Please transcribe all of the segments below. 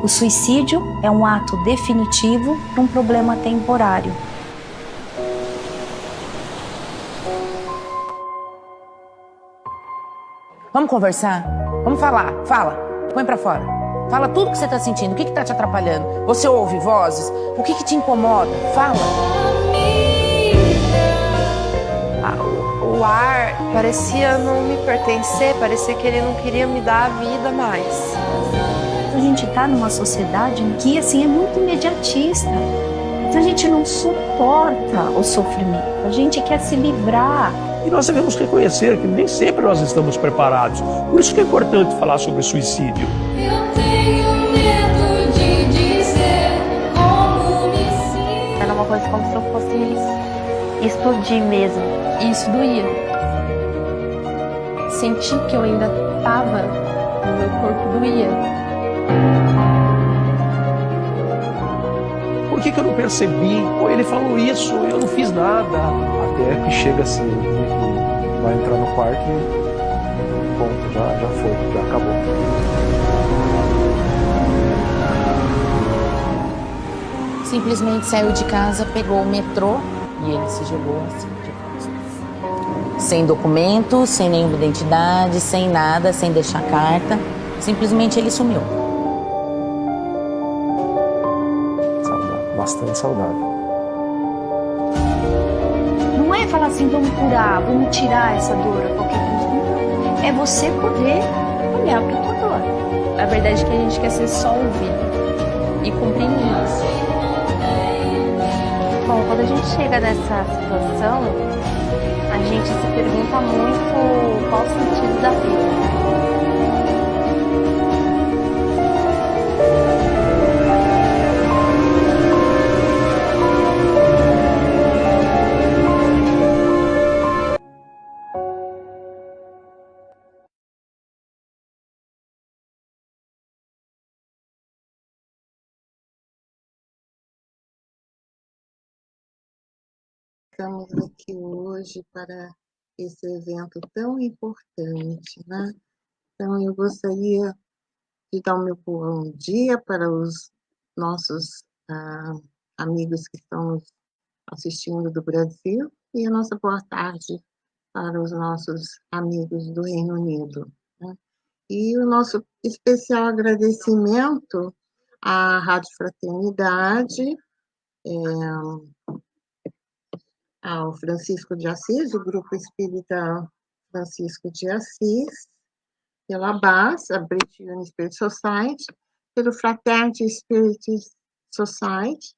O suicídio é um ato definitivo para um problema temporário. Vamos conversar? Vamos falar? Fala. Põe pra fora. Fala tudo que você tá sentindo. O que tá te atrapalhando? Você ouve vozes? O que te incomoda? Fala. O ar parecia não me pertencer, parecia que ele não queria me dar a vida mais. A gente está numa sociedade em que assim, é muito imediatista. A gente não suporta o sofrimento, a gente quer se livrar. E nós devemos reconhecer que nem sempre nós estamos preparados. Por isso que é importante falar sobre suicídio. Eu tenho medo de dizer como me sinto. Era uma coisa como se eu fosse explodir mesmo. Isso doía. Senti que eu ainda estava no meu corpo, doía. Por que eu não percebi? Pô, ele falou isso, eu não fiz nada. Até que chega assim, vai entrar no quarto e ponto, já foi, já acabou. Simplesmente saiu de casa, pegou o metrô e ele se jogou assim de costas. Sem documento, sem nenhuma identidade, sem nada, sem deixar carta. Simplesmente ele sumiu. Saudável, bastante saudável. Não é falar assim, vamos curar, vamos tirar essa dor a qualquer custo. É você poder olhar para a tua dor. A verdade é que a gente quer ser só ouvido e compreendido. Bom, quando a gente chega nessa situação, a gente se pergunta muito qual o sentido da vida. Estamos aqui hoje para esse evento tão importante, né? Então, eu gostaria de dar o meu bom dia para os nossos amigos que estão nos assistindo do Brasil e a nossa boa tarde para os nossos amigos do Reino Unido, né? E o nosso especial agradecimento à Rádio Fraternidade, ao Francisco de Assis, o Grupo Espírita Francisco de Assis, pela BAS, a British Union Spirit Society, pelo Fraternity Spirit Society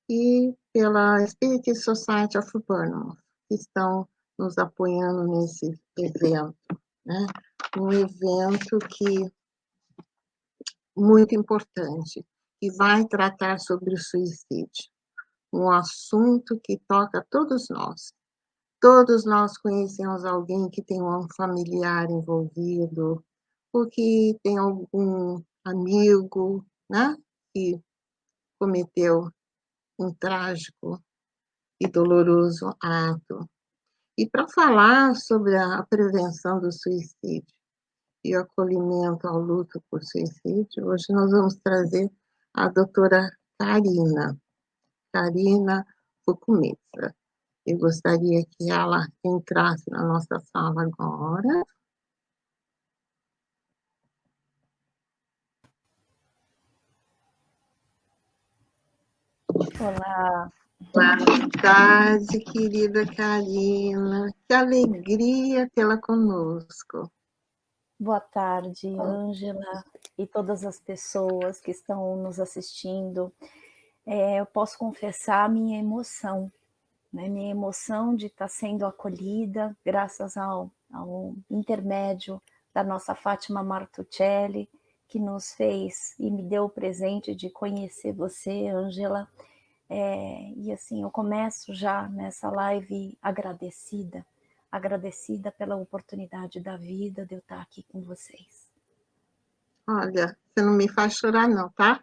e pela Spirit Society of Burnham, que estão nos apoiando nesse evento, né? Um evento muito importante, que vai tratar sobre o suicídio. Um assunto que toca a todos nós. Todos nós conhecemos alguém que tem um familiar envolvido, ou que tem algum amigo, né, que cometeu um trágico e doloroso ato. E para falar sobre a prevenção do suicídio e o acolhimento ao luto por suicídio, hoje nós vamos trazer a doutora Karina Fukumitsa. Eu gostaria que ela entrasse na nossa sala agora. Olá. Boa tarde, querida Karina. Que alegria tê-la conosco. Boa tarde, Ângela, e todas as pessoas que estão nos assistindo. Eu posso confessar a minha emoção, né? Minha emoção de estar sendo acolhida graças ao intermédio da nossa Fátima Martuccelli, que nos fez e me deu o presente de conhecer você, Ângela. E assim, eu começo já nessa live agradecida pela oportunidade da vida de eu estar aqui com vocês. Olha, você não me faz chorar não, tá?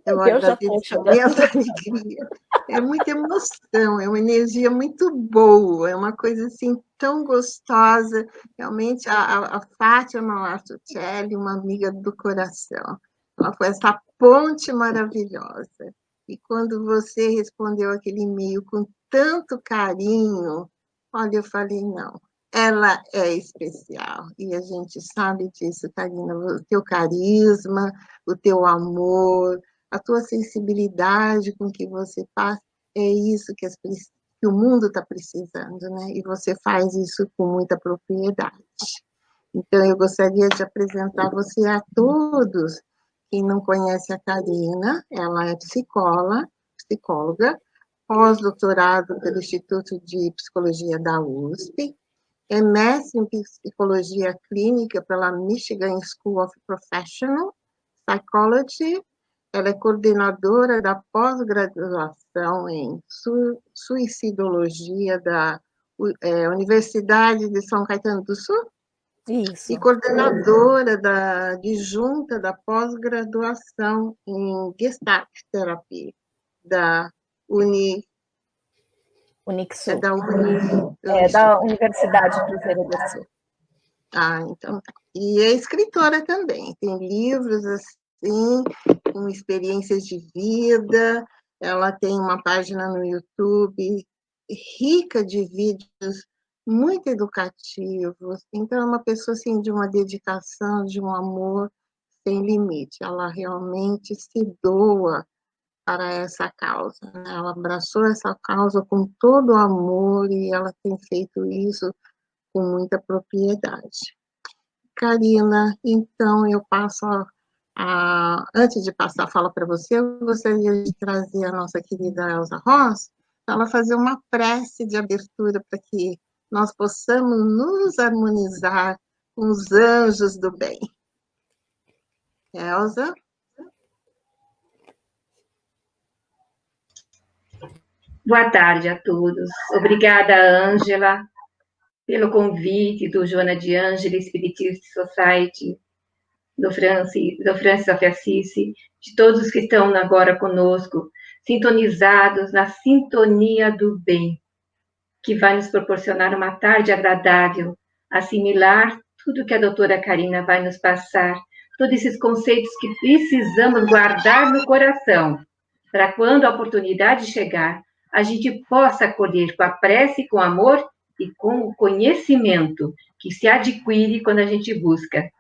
Eu agradeço também essa alegria. É muita emoção, é uma energia muito boa, é uma coisa assim tão gostosa. Realmente, a Fátima Martuccelli, uma amiga do coração. Ela foi essa ponte maravilhosa. E quando você respondeu aquele e-mail com tanto carinho, olha, eu falei, não, ela é especial. E a gente sabe disso, Karina, o teu carisma, o teu amor, a tua sensibilidade com que você passa, é isso que, que o mundo está precisando, né? E você faz isso com muita propriedade. Então, eu gostaria de apresentar você a todos. Quem não conhece a Karina, ela é psicóloga, pós-doutorado pelo Instituto de Psicologia da USP, é mestre em Psicologia Clínica pela Michigan School of Professional Psychology, ela é coordenadora da pós-graduação em Suicidologia da Universidade de São Caetano do Sul, Isso. e coordenadora adjunta da pós-graduação em Gestalt Therapy da Unixul. da Da Universidade Cruzeiro do Sul. Então tá. E é escritora também, tem livros assim, com experiências de vida, ela tem uma página no YouTube rica de vídeos muito educativos, então é uma pessoa assim, de uma dedicação, de um amor sem limite, ela realmente se doa para essa causa, né? Ela abraçou essa causa com todo o amor e ela tem feito isso com muita propriedade. Karina, então eu passo antes de passar a fala para você, eu gostaria de trazer a nossa querida Elza Ross, para ela fazer uma prece de abertura para que nós possamos nos harmonizar com os anjos do bem. Elza? Boa tarde a todos. Obrigada, Ângela, pelo convite do Joana de Ângela Spiritist Society, do Francis of Assisi, de todos que estão agora conosco, sintonizados na sintonia do bem, que vai nos proporcionar uma tarde agradável, assimilar tudo que a doutora Karina vai nos passar, todos esses conceitos que precisamos guardar no coração, para quando a oportunidade chegar, a gente possa acolher com a prece, com amor e com o conhecimento que se adquire quando a gente busca.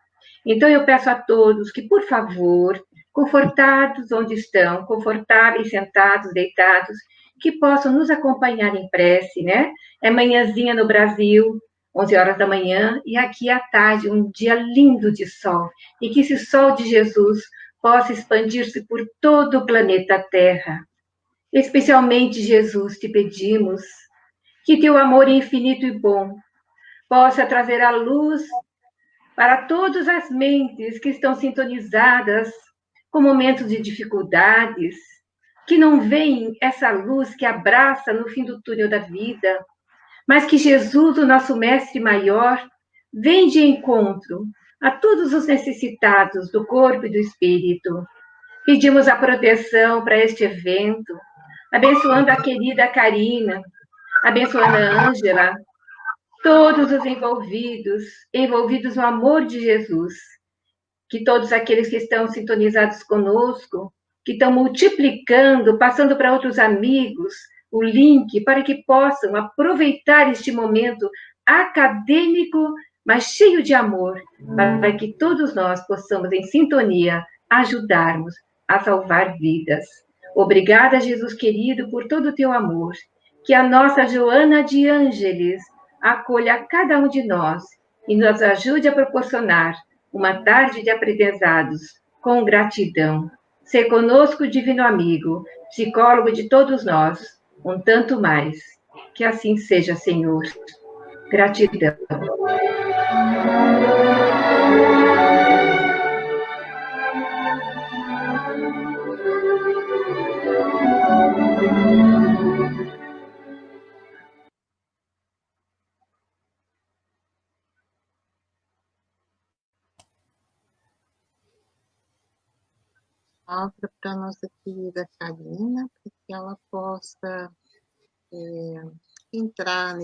Então, eu peço a todos que, por favor, confortados onde estão, confortáveis, sentados, deitados, que possam nos acompanhar em prece, né? É manhãzinha no Brasil, 11 horas da manhã, e aqui à tarde, um dia lindo de sol, e que esse sol de Jesus possa expandir-se por todo o planeta Terra. Especialmente, Jesus, te pedimos que teu amor infinito e bom possa trazer a luz para todas as mentes que estão sintonizadas com momentos de dificuldades, que não veem essa luz que abraça no fim do túnel da vida, mas que Jesus, o nosso mestre maior, vem de encontro a todos os necessitados do corpo e do espírito. Pedimos a proteção para este evento, abençoando a querida Karina, abençoando a Ângela, todos os envolvidos no amor de Jesus, que todos aqueles que estão sintonizados conosco, que estão multiplicando, passando para outros amigos o link para que possam aproveitar este momento acadêmico, mas cheio de amor, para que todos nós possamos, em sintonia, ajudarmos a salvar vidas. Obrigada, Jesus querido, por todo o teu amor. Que a nossa Joana de Ângeles acolha cada um de nós e nos ajude a proporcionar uma tarde de aprendizados com gratidão. Ser conosco, divino amigo, psicólogo de todos nós, um tanto mais. Que assim seja, Senhor. Gratidão. Palavra para a nossa querida Karina, para que ela possa entrar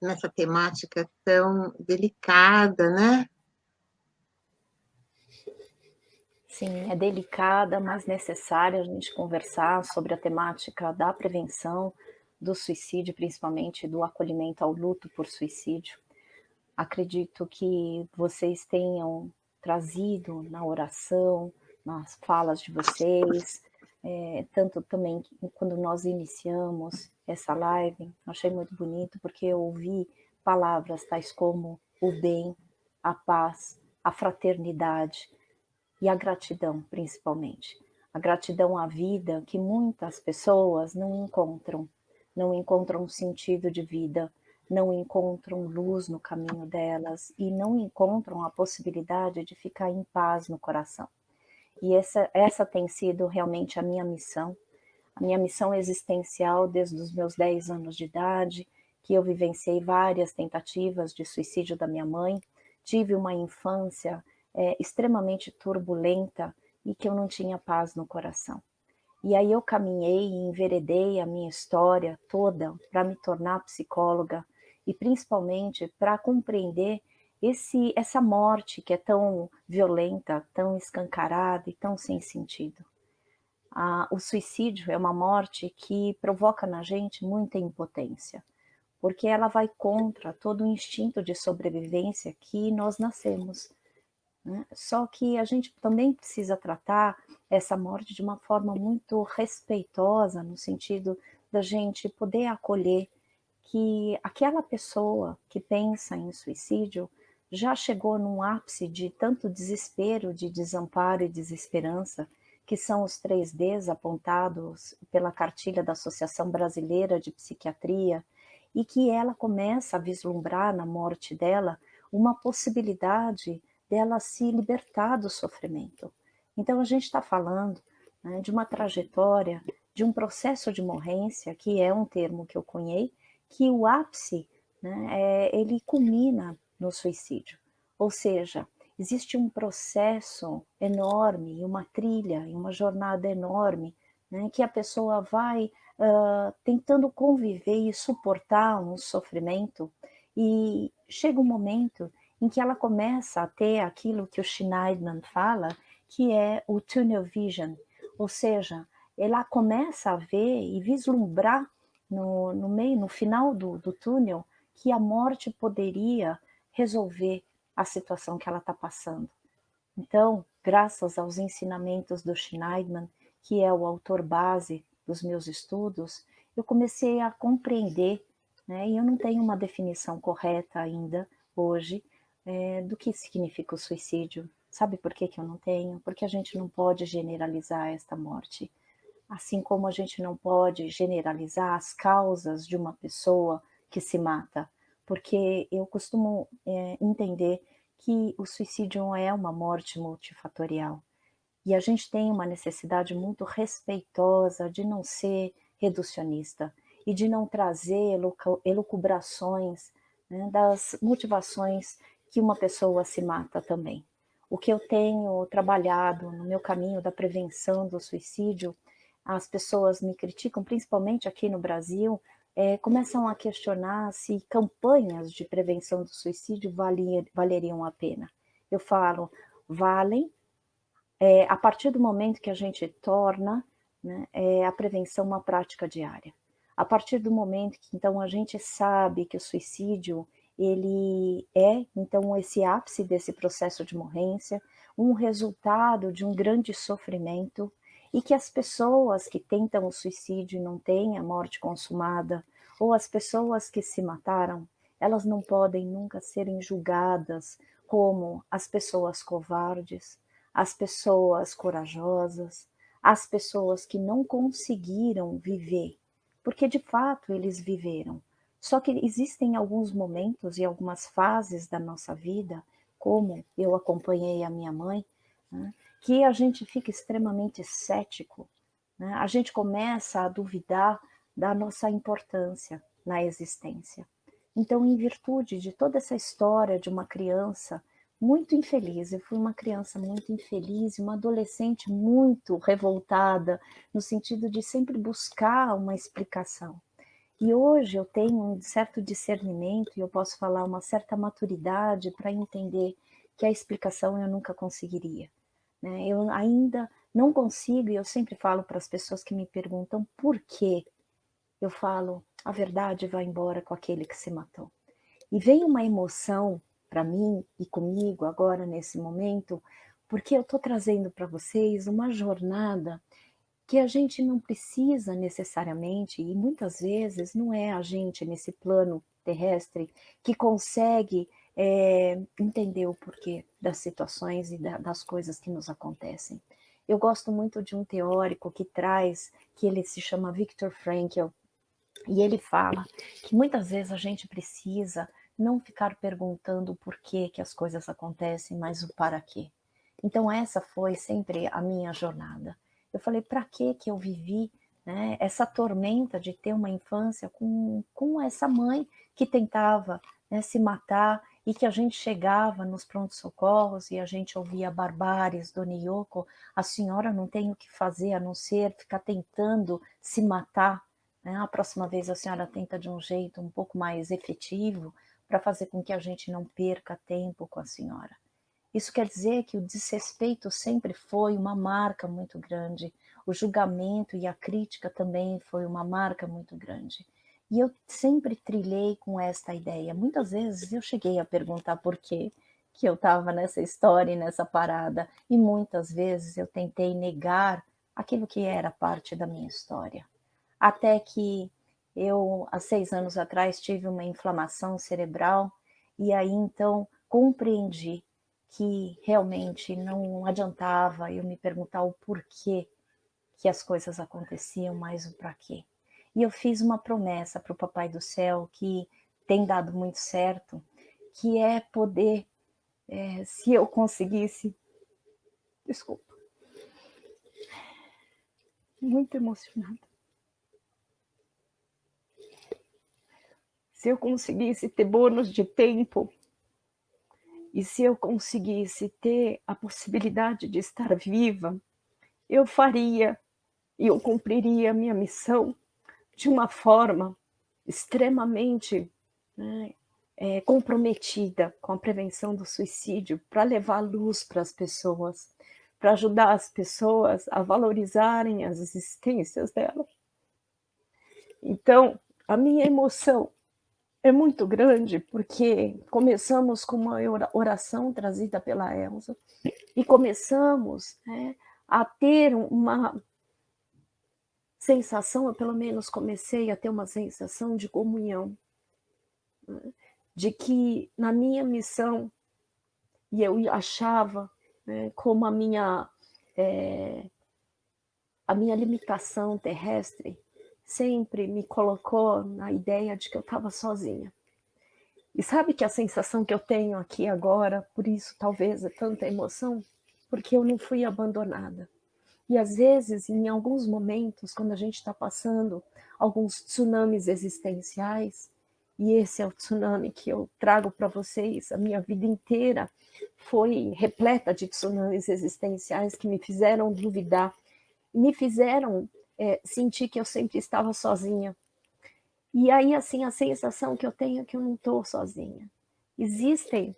nessa temática tão delicada, né? Sim, é delicada, mas necessária a gente conversar sobre a temática da prevenção do suicídio, principalmente do acolhimento ao luto por suicídio. Acredito que vocês tenham trazido na oração, nas falas de vocês, tanto também quando nós iniciamos essa live, achei muito bonito porque eu ouvi palavras tais como o bem, a paz, a fraternidade e a gratidão, principalmente. A gratidão à vida que muitas pessoas não encontram sentido de vida, não encontram luz no caminho delas e não encontram a possibilidade de ficar em paz no coração. E essa tem sido realmente a minha missão existencial desde os meus 10 anos de idade, que eu vivenciei várias tentativas de suicídio da minha mãe, tive uma infância extremamente turbulenta e que eu não tinha paz no coração. E aí eu caminhei e enveredei a minha história toda para me tornar psicóloga e principalmente para compreender essa morte que é tão violenta, tão escancarada e tão sem sentido. O suicídio é uma morte que provoca na gente muita impotência, porque ela vai contra todo o instinto de sobrevivência que nós nascemos. Né? Só que a gente também precisa tratar essa morte de uma forma muito respeitosa, no sentido da gente poder acolher que aquela pessoa que pensa em suicídio já chegou num ápice de tanto desespero, de desamparo e desesperança, que são os 3 Ds apontados pela cartilha da Associação Brasileira de Psiquiatria, e que ela começa a vislumbrar na morte dela uma possibilidade dela se libertar do sofrimento. Então a gente está falando, né, de uma trajetória, de um processo de morrência, que é um termo que eu cunhei, que o ápice, né, ele culmina no suicídio. Ou seja, existe um processo enorme, uma trilha, uma jornada enorme, né, que a pessoa vai tentando conviver e suportar um sofrimento, e chega um momento em que ela começa a ter aquilo que o Schneidman fala, que é o tunnel vision, ou seja, ela começa a ver e vislumbrar no final do túnel, que a morte poderia resolver a situação que ela está passando. Então, graças aos ensinamentos do Schneidman, que é o autor base dos meus estudos, eu comecei a compreender, né, e eu não tenho uma definição correta ainda, hoje, do que significa o suicídio. Sabe por que eu não tenho? Porque a gente não pode generalizar esta morte. Assim como a gente não pode generalizar as causas de uma pessoa que se mata, porque eu costumo entender que o suicídio não é uma morte multifatorial. E a gente tem uma necessidade muito respeitosa de não ser reducionista e de não trazer elucubrações, né, das motivações que uma pessoa se mata também. O que eu tenho trabalhado no meu caminho da prevenção do suicídio, as pessoas me criticam, principalmente aqui no Brasil, começam a questionar se campanhas de prevenção do suicídio valeriam a pena. Eu falo, valem, a partir do momento que a gente torna, né, a prevenção uma prática diária. A partir do momento que, então, a gente sabe que o suicídio, ele é, então, esse ápice desse processo de morrência, um resultado de um grande sofrimento, e que as pessoas que tentam o suicídio e não têm a morte consumada, ou as pessoas que se mataram, elas não podem nunca serem julgadas como as pessoas covardes, as pessoas corajosas, as pessoas que não conseguiram viver, porque de fato eles viveram. Só que existem alguns momentos e algumas fases da nossa vida, como eu acompanhei a minha mãe, né, que a gente fica extremamente cético, né? A gente começa a duvidar da nossa importância na existência. Então, em virtude de toda essa história de uma criança muito infeliz, eu fui uma criança muito infeliz, uma adolescente muito revoltada, no sentido de sempre buscar uma explicação. E hoje eu tenho um certo discernimento e eu posso falar uma certa maturidade para entender que a explicação eu nunca conseguiria. né? Eu ainda não consigo, e eu sempre falo para as pessoas que me perguntam por quê, eu falo, a verdade vai embora com aquele que se matou. E vem uma emoção para mim e comigo agora nesse momento, porque eu estou trazendo para vocês uma jornada que a gente não precisa necessariamente, e muitas vezes não é a gente nesse plano terrestre que consegue entender o porquê das situações e das coisas que nos acontecem. Eu gosto muito de um teórico que traz, que ele se chama Viktor Frankl, e ele fala que muitas vezes a gente precisa não ficar perguntando o porquê que as coisas acontecem, mas o para quê. Então essa foi sempre a minha jornada. Eu falei, para que eu vivi, né, essa tormenta de ter uma infância com essa mãe que tentava, né, se matar, e que a gente chegava nos prontos-socorros e a gente ouvia barbáries, Dona Yoko, a senhora não tem o que fazer a não ser ficar tentando se matar, né? A próxima vez a senhora tenta de um jeito um pouco mais efetivo para fazer com que a gente não perca tempo com a senhora. Isso quer dizer que o desrespeito sempre foi uma marca muito grande, o julgamento e a crítica também foi uma marca muito grande. E eu sempre trilhei com esta ideia. Muitas vezes eu cheguei a perguntar por quê que eu estava nessa história e nessa parada, e muitas vezes eu tentei negar aquilo que era parte da minha história. Até que eu, há 6 anos atrás, tive uma inflamação cerebral, e aí então compreendi que realmente não adiantava eu me perguntar o porquê que as coisas aconteciam, mas o para quê. E eu fiz uma promessa para o Papai do Céu, que tem dado muito certo, que é poder, se eu conseguisse... Desculpa. Muito emocionada. Se eu conseguisse ter bônus de tempo, e se eu conseguisse ter a possibilidade de estar viva, eu faria e eu cumpriria a minha missão de uma forma extremamente, né, comprometida com a prevenção do suicídio, para levar luz para as pessoas, para ajudar as pessoas a valorizarem as existências delas. Então, a minha emoção é muito grande, porque começamos com uma oração trazida pela Elza, e começamos, né, a ter uma sensação, eu pelo menos comecei a ter uma sensação de comunhão, né, de que na minha missão, e eu achava, né, como a minha limitação terrestre sempre me colocou na ideia de que eu estava sozinha. E sabe que a sensação que eu tenho aqui agora, por isso talvez é tanta emoção, porque eu não fui abandonada. E às vezes, em alguns momentos, quando a gente está passando alguns tsunamis existenciais, e esse é o tsunami que eu trago para vocês, a minha vida inteira foi repleta de tsunamis existenciais que me fizeram duvidar, me fizeram sentir que eu sempre estava sozinha. E aí, assim, a sensação que eu tenho é que eu não estou sozinha. Existem,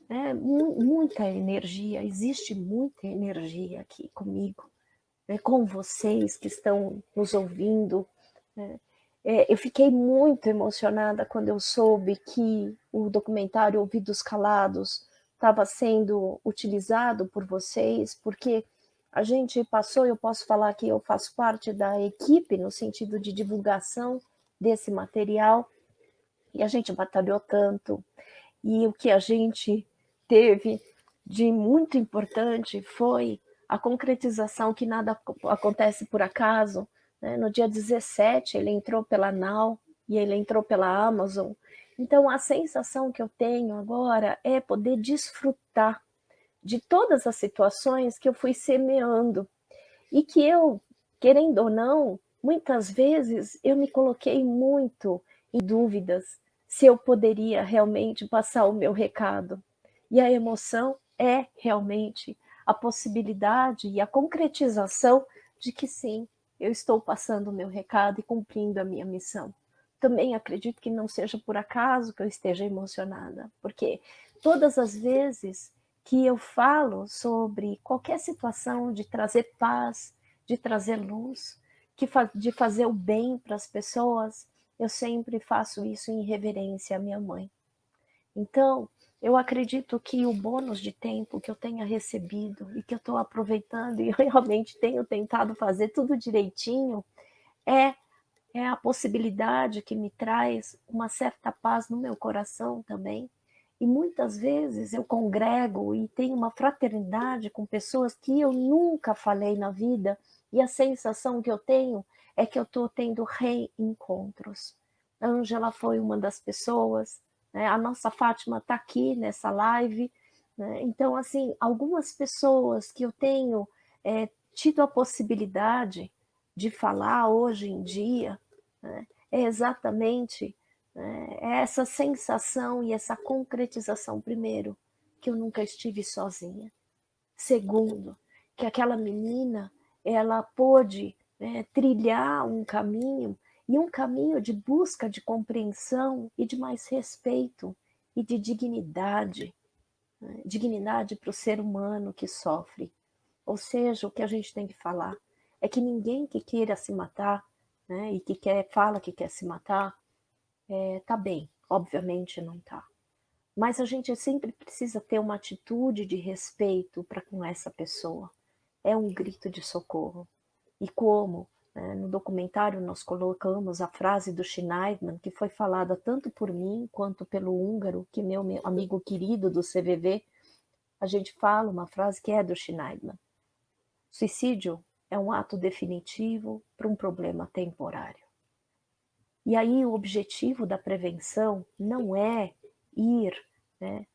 né, muita energia, existe muita energia aqui comigo, né, com vocês que estão nos ouvindo, né. Eu fiquei muito emocionada quando eu soube que o documentário Ouvidos Calados estava sendo utilizado por vocês, porque a gente passou, eu posso falar que eu faço parte da equipe no sentido de divulgação desse material, e a gente batalhou tanto, e o que a gente teve de muito importante foi a concretização, que nada acontece por acaso, né? No dia 17 ele entrou pela Now e ele entrou pela Amazon, então a sensação que eu tenho agora é poder desfrutar de todas as situações que eu fui semeando, e que eu, querendo ou não, muitas vezes eu me coloquei muito em dúvidas se eu poderia realmente passar o meu recado. E a emoção é realmente a possibilidade e a concretização de que sim, eu estou passando o meu recado e cumprindo a minha missão. Também acredito que não seja por acaso que eu esteja emocionada, porque todas as vezes que eu falo sobre qualquer situação de trazer paz, de trazer luz, de fazer o bem para as pessoas, eu sempre faço isso em reverência à minha mãe. Então, eu acredito que o bônus de tempo que eu tenha recebido e que eu estou aproveitando e eu realmente tenho tentado fazer tudo direitinho, é a possibilidade que me traz uma certa paz no meu coração também. E muitas vezes eu congrego e tenho uma fraternidade com pessoas que eu nunca falei na vida, e a sensação que eu tenho é que eu estou tendo reencontros. A Ângela foi uma das pessoas, né? A nossa Fátima está aqui nessa live, né? Então, assim, algumas pessoas que eu tenho tido a possibilidade de falar hoje em dia, né, é exatamente essa sensação e essa concretização, primeiro, que eu nunca estive sozinha. Segundo, que aquela menina, ela pôde trilhar um caminho, e um caminho de busca de compreensão e de mais respeito e de dignidade, né? Dignidade para o ser humano que sofre. Ou seja, o que a gente tem que falar é que ninguém que queira se matar, né, e que fala que quer se matar, tá bem. Obviamente não tá. Mas a gente sempre precisa ter uma atitude de respeito para com essa pessoa. É um grito de socorro. E como, né, no documentário nós colocamos a frase do Schneiderman, que foi falada tanto por mim quanto pelo húngaro, que meu amigo querido do CVV, a gente fala uma frase que é do Schneiderman. Suicídio é um ato definitivo para um problema temporário. E aí o objetivo da prevenção não é ir, né,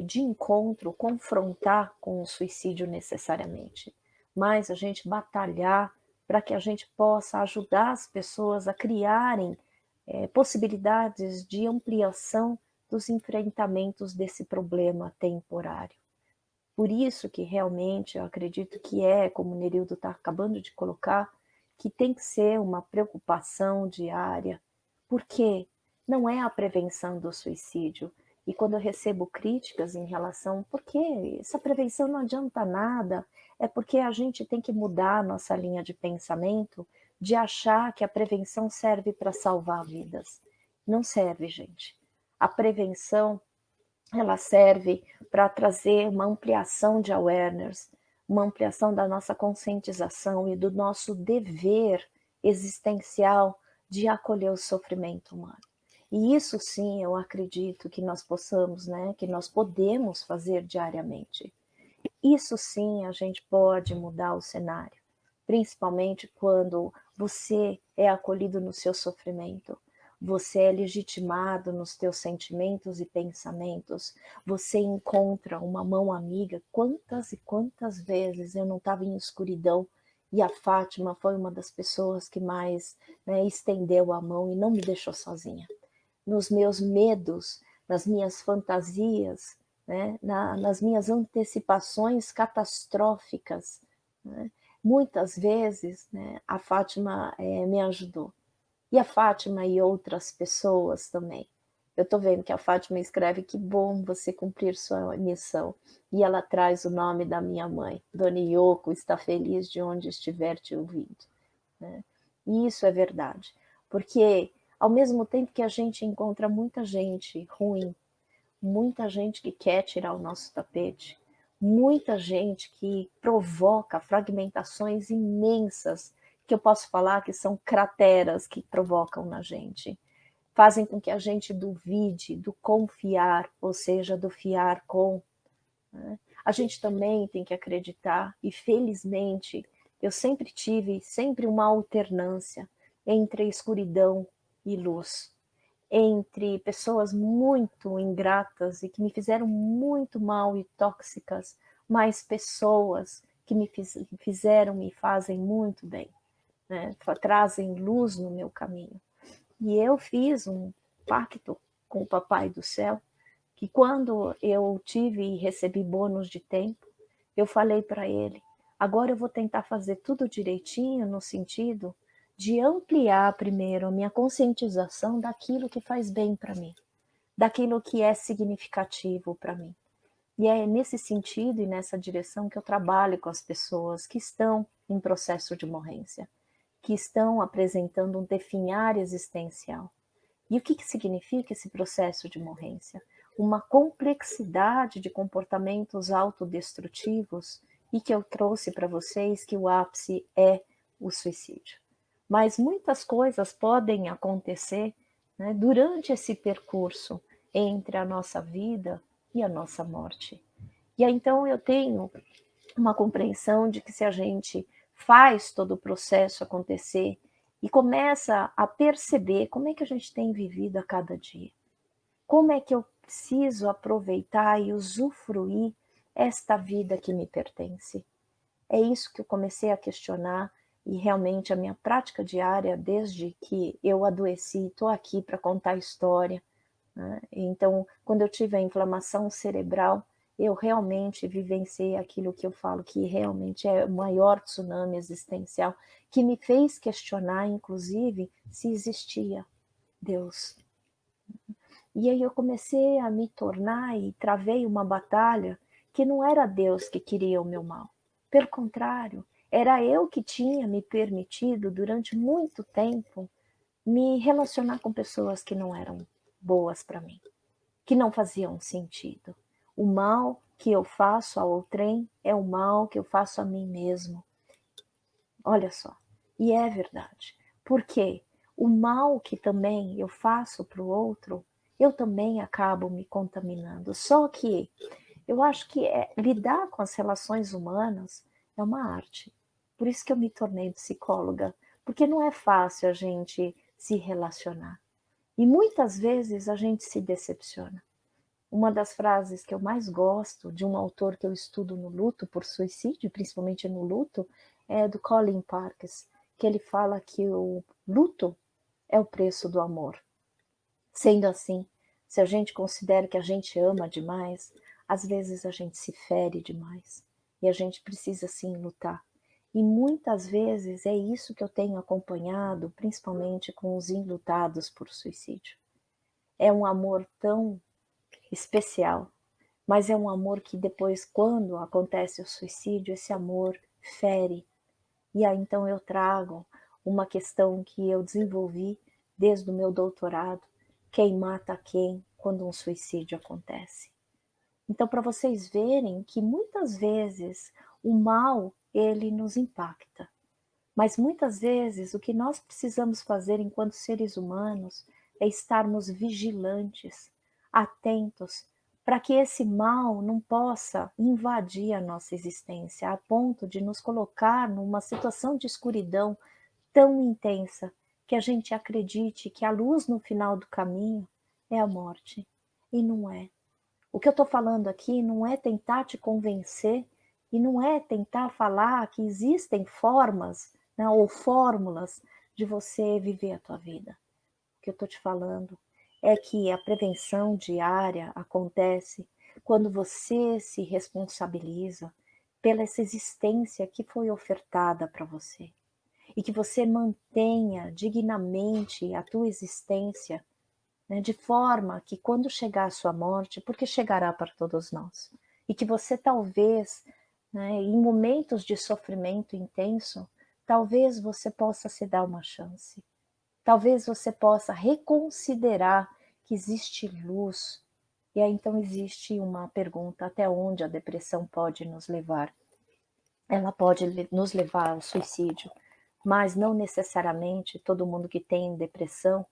de encontro, confrontar com o suicídio necessariamente, mas a gente batalhar para que a gente possa ajudar as pessoas a criarem possibilidades de ampliação dos enfrentamentos desse problema temporário. Por isso que realmente eu acredito que como o Nerildo está acabando de colocar, que tem que ser uma preocupação diária, porque não é a prevenção do suicídio. E quando eu recebo críticas em relação, porque essa prevenção não adianta nada, é porque a gente tem que mudar a nossa linha de pensamento, de achar que a prevenção serve para salvar vidas. Não serve, gente. A prevenção, ela serve para trazer uma ampliação de awareness, uma ampliação da nossa conscientização e do nosso dever existencial de acolher o sofrimento humano. E isso sim, eu acredito que nós possamos, né, que nós podemos fazer diariamente. Isso sim, a gente pode mudar o cenário, principalmente quando você é acolhido no seu sofrimento, você é legitimado nos teus sentimentos e pensamentos, você encontra uma mão amiga. Quantas e quantas vezes eu não estava em escuridão e a Fátima foi uma das pessoas que mais, né, estendeu a mão e não me deixou sozinha. Nos meus medos, nas minhas fantasias, né, nas minhas antecipações catastróficas, né, muitas vezes, né, a Fátima me ajudou. E a Fátima e outras pessoas também. Eu estou vendo que a Fátima escreve: que bom você cumprir sua missão. E ela traz o nome da minha mãe. Dona Yoko está feliz de onde estiver te ouvindo. Né? E isso é verdade. Porque ao mesmo tempo que a gente encontra muita gente ruim, muita gente que quer tirar o nosso tapete, muita gente que provoca fragmentações imensas, que eu posso falar que são crateras que provocam na gente, fazem com que a gente duvide do confiar, ou seja, do fiar com. Né? A gente também tem que acreditar, e felizmente eu sempre tive uma alternância entre escuridão e luz, entre pessoas muito ingratas e que me fizeram muito mal e tóxicas, mas pessoas que me fizeram, me fazem muito bem, né? Trazem luz no meu caminho. E eu fiz um pacto com o Papai do Céu, que quando eu tive e recebi bônus de tempo, eu falei para ele: agora eu vou tentar fazer tudo direitinho, no sentido de ampliar primeiro a minha conscientização daquilo que faz bem para mim, daquilo que é significativo para mim. E é nesse sentido e nessa direção que eu trabalho com as pessoas que estão em processo de morrência, que estão apresentando um definhar existencial. E o que significa esse processo de morrência? Uma complexidade de comportamentos autodestrutivos, e que eu trouxe para vocês que o ápice é o suicídio. Mas muitas coisas podem acontecer, né, durante esse percurso entre a nossa vida e a nossa morte. E aí, então eu tenho uma compreensão de que se a gente faz todo o processo acontecer e começa a perceber como é que a gente tem vivido a cada dia, como é que eu preciso aproveitar e usufruir esta vida que me pertence. É isso que eu comecei a questionar, e realmente a minha prática diária, desde que eu adoeci, estou aqui para contar a história, né? Então, quando eu tive a inflamação cerebral, eu realmente vivenciei aquilo que eu falo que realmente é o maior tsunami existencial, que me fez questionar, inclusive, se existia Deus. E aí eu comecei a me tornar e travei uma batalha que não era Deus que queria o meu mal. Pelo contrário, era eu que tinha me permitido, durante muito tempo, me relacionar com pessoas que não eram boas para mim, que não faziam sentido. O mal que eu faço ao outrem é o mal que eu faço a mim mesmo. Olha só, e é verdade. Porque o mal que também eu faço para o outro, eu também acabo me contaminando. Só que eu acho que lidar com as relações humanas é uma arte. Por isso que eu me tornei psicóloga, porque não é fácil a gente se relacionar. E muitas vezes a gente se decepciona. Uma das frases que eu mais gosto de um autor que eu estudo no luto por suicídio, principalmente no luto, é do Colin Parkes, que ele fala que o luto é o preço do amor. Sendo assim, se a gente considera que a gente ama demais, às vezes a gente se fere demais. E a gente precisa sim lutar. E muitas vezes é isso que eu tenho acompanhado, principalmente com os enlutados por suicídio. É um amor tão especial, mas é um amor que depois, quando acontece o suicídio, esse amor fere. E aí então eu trago uma questão que eu desenvolvi desde o meu doutorado: quem mata quem quando um suicídio acontece. Então, para vocês verem que muitas vezes o mal, ele nos impacta. Mas muitas vezes o que nós precisamos fazer enquanto seres humanos é estarmos vigilantes, atentos, para que esse mal não possa invadir a nossa existência a ponto de nos colocar numa situação de escuridão tão intensa que a gente acredite que a luz no final do caminho é a morte. E não é. O que eu estou falando aqui não é tentar te convencer e não é tentar falar que existem formas, né, ou fórmulas de você viver a tua vida. O que eu estou te falando é que a prevenção diária acontece quando você se responsabiliza pela essa existência que foi ofertada para você e que você mantenha dignamente a tua existência, né, de forma que quando chegar a sua morte, porque chegará para todos nós, e que você talvez, né, em momentos de sofrimento intenso, talvez você possa se dar uma chance. Talvez você possa reconsiderar que existe luz. E aí então existe uma pergunta: até onde a depressão pode nos levar? Ela pode nos levar ao suicídio, mas não necessariamente todo mundo que tem depressão,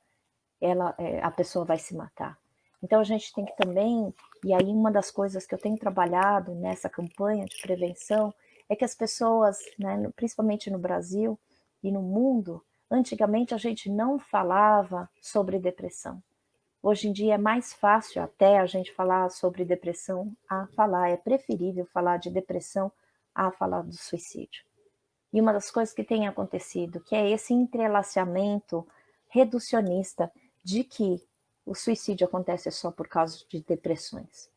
a pessoa vai se matar. Então a gente tem que também, e aí uma das coisas que eu tenho trabalhado nessa campanha de prevenção é que as pessoas, né, principalmente no Brasil e no mundo, antigamente a gente não falava sobre depressão. Hoje em dia é mais fácil até a gente falar sobre depressão a falar, é preferível falar de depressão a falar do suicídio. E uma das coisas que tem acontecido, que é esse entrelaçamento reducionista de que o suicídio acontece só por causa de depressões.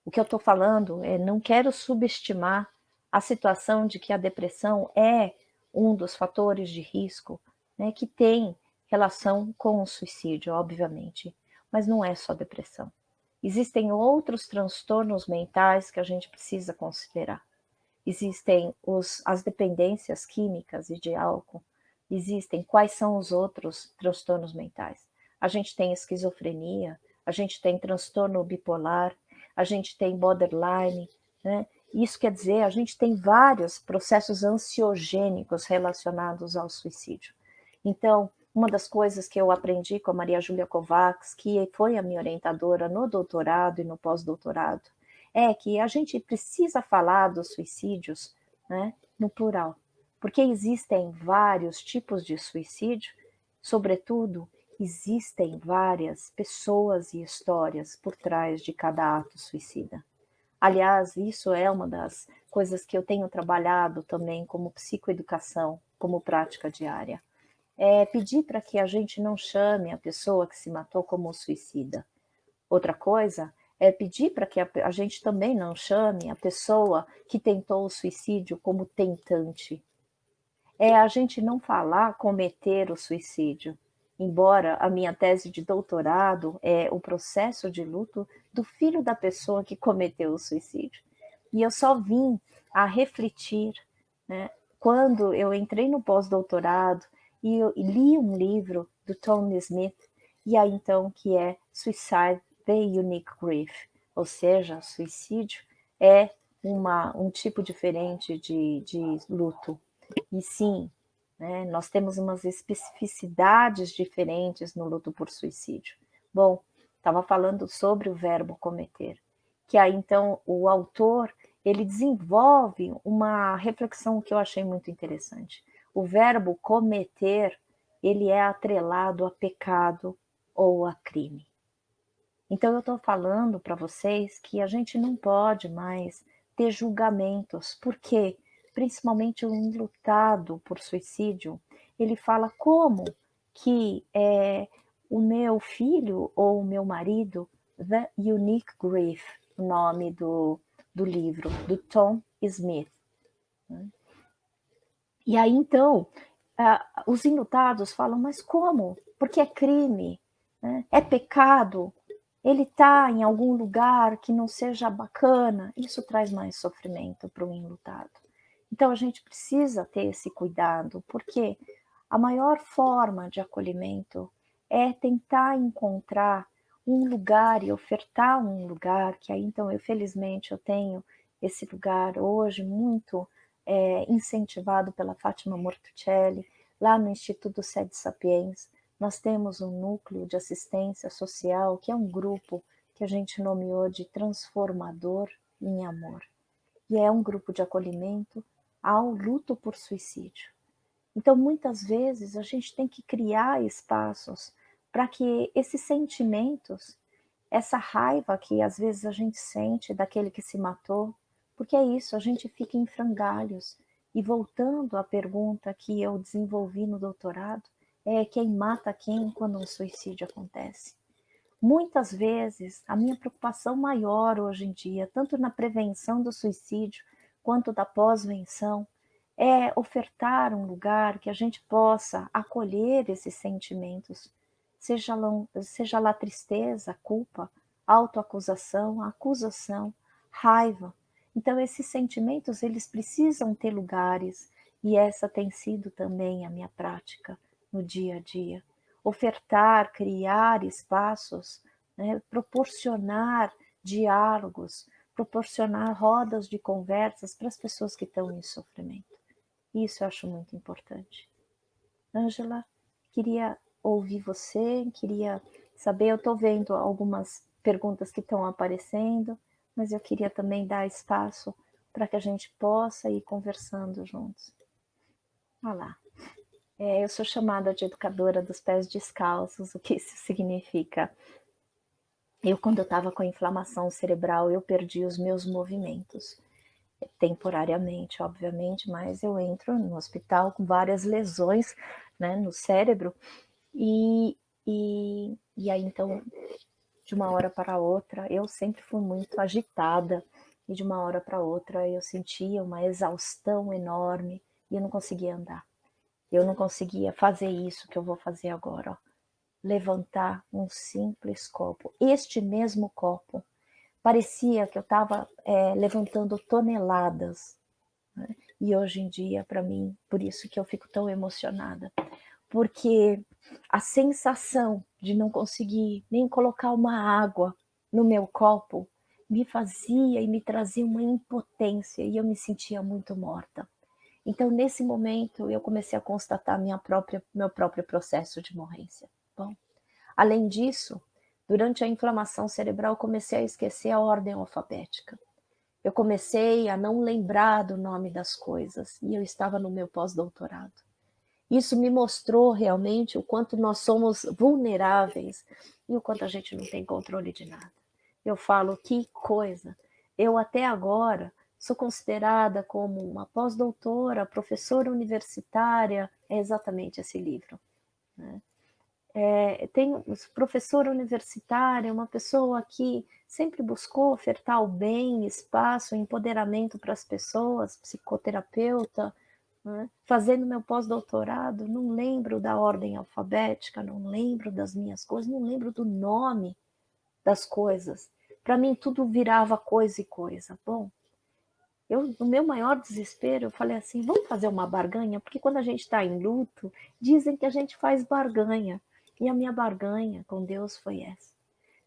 O que eu estou falando é, não quero subestimar a situação de que a depressão é um dos fatores de risco, né, que tem relação com o suicídio, obviamente, mas não é só depressão. Existem outros transtornos mentais que a gente precisa considerar. Existem as dependências químicas e de álcool. Existem quais são os outros transtornos mentais. A gente tem esquizofrenia, a gente tem transtorno bipolar, a gente tem borderline, né? Isso quer dizer, a gente tem vários processos ansiogênicos relacionados ao suicídio. Então, uma das coisas que eu aprendi com a Maria Júlia Kovacs, que foi a minha orientadora no doutorado e no pós-doutorado, é que a gente precisa falar dos suicídios, né, no plural, porque existem vários tipos de suicídio, sobretudo, existem várias pessoas e histórias por trás de cada ato suicida. Aliás, isso é uma das coisas que eu tenho trabalhado também como psicoeducação, como prática diária. É pedir para que a gente não chame a pessoa que se matou como suicida. Outra coisa é pedir para que a gente também não chame a pessoa que tentou o suicídio como tentante. É a gente não falar cometer o suicídio. Embora a minha tese de doutorado é o processo de luto do filho da pessoa que cometeu o suicídio. E eu só vim a refletir, né, quando eu entrei no pós-doutorado e eu li um livro do Tony Smith, e aí então que é Suicide, The Unique Grief, ou seja, suicídio é um tipo diferente de luto. E sim, né, nós temos umas especificidades diferentes no luto por suicídio. Bom, estava falando sobre o verbo cometer, que aí então o autor ele desenvolve uma reflexão que eu achei muito interessante. O verbo cometer, ele é atrelado a pecado ou a crime. Então eu estou falando para vocês que a gente não pode mais ter julgamentos, porque principalmente o enlutado por suicídio, ele fala como que o meu filho ou o meu marido, The Unique Grief, o nome do livro, do Tom Smith. E aí então, os enlutados falam, mas como? Porque é crime, né? É pecado, ele está em algum lugar que não seja bacana, isso traz mais sofrimento para o enlutado. Então a gente precisa ter esse cuidado, porque a maior forma de acolhimento é tentar encontrar um lugar e ofertar um lugar, que aí então felizmente eu tenho esse lugar hoje muito incentivado pela Fátima Mortucelli, lá no Instituto Sede Sapiens. Nós temos um núcleo de assistência social, que é um grupo que a gente nomeou de Transformador em Amor. E é um grupo de acolhimento ao luto por suicídio. Então, muitas vezes, a gente tem que criar espaços para que esses sentimentos, essa raiva que às vezes a gente sente daquele que se matou, porque é isso, a gente fica em frangalhos. E voltando à pergunta que eu desenvolvi no doutorado, é quem mata quem quando um suicídio acontece. Muitas vezes, a minha preocupação maior hoje em dia, tanto na prevenção do suicídio quanto da pós-venção, é ofertar um lugar que a gente possa acolher esses sentimentos, seja lá tristeza, culpa, autoacusação, acusação, raiva. Então, esses sentimentos, eles precisam ter lugares, e essa tem sido também a minha prática no dia a dia. Ofertar, criar espaços, né, proporcionar diálogos, proporcionar rodas de conversas para as pessoas que estão em sofrimento. Isso eu acho muito importante. Ângela, queria ouvir você, queria saber, eu estou vendo algumas perguntas que estão aparecendo, mas eu queria também dar espaço para que a gente possa ir conversando juntos. Olha lá. Eu sou chamada de educadora dos pés descalços, o que isso significa? Quando eu estava com inflamação cerebral, eu perdi os meus movimentos. Temporariamente, obviamente, mas eu entro no hospital com várias lesões, né, no cérebro, e aí então, de uma hora para outra, eu sempre fui muito agitada, e de uma hora para outra eu sentia uma exaustão enorme, e eu não conseguia andar. Eu não conseguia fazer isso que eu vou fazer agora, ó. levantar um simples copo. Este mesmo copo parecia que eu estava levantando toneladas, né? E hoje em dia, para mim, por isso que eu fico tão emocionada, porque a sensação de não conseguir nem colocar uma água no meu copo me fazia e me trazia uma impotência e eu me sentia muito morta. Então, nesse momento, eu comecei a constatar meu próprio processo de morrência. Bom, além disso, durante a inflamação cerebral, eu comecei a esquecer a ordem alfabética. Eu comecei a não lembrar do nome das coisas e eu estava no meu pós-doutorado. Isso me mostrou realmente o quanto nós somos vulneráveis e o quanto a gente não tem controle de nada. Eu falo, que coisa! Eu até agora sou considerada como uma pós-doutora, professora universitária, é exatamente esse livro, né? Tem professora universitária, uma pessoa que sempre buscou ofertar o bem, espaço, empoderamento para as pessoas, psicoterapeuta, né? Fazendo meu pós-doutorado, não lembro da ordem alfabética, não lembro das minhas coisas, não lembro do nome das coisas. Para mim tudo virava coisa e coisa. Bom, no meu maior desespero, eu falei assim, vamos fazer uma barganha? Porque quando a gente está em luto, dizem que a gente faz barganha. E a minha barganha com Deus foi essa.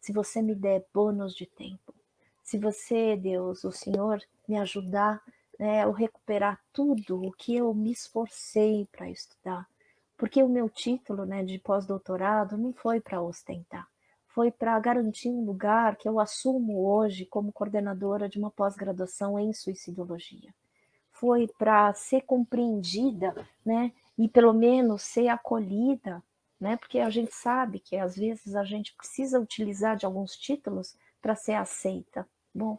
Se você me der bônus de tempo, se você, Deus, o Senhor, me ajudar, né, a recuperar tudo o que eu me esforcei para estudar. Porque o meu título, né, de pós-doutorado não foi para ostentar. Foi para garantir um lugar que eu assumo hoje como coordenadora de uma pós-graduação em suicidologia. Foi para ser compreendida, né, e pelo menos ser acolhida, né, porque a gente sabe que às vezes a gente precisa utilizar de alguns títulos para ser aceita. Bom,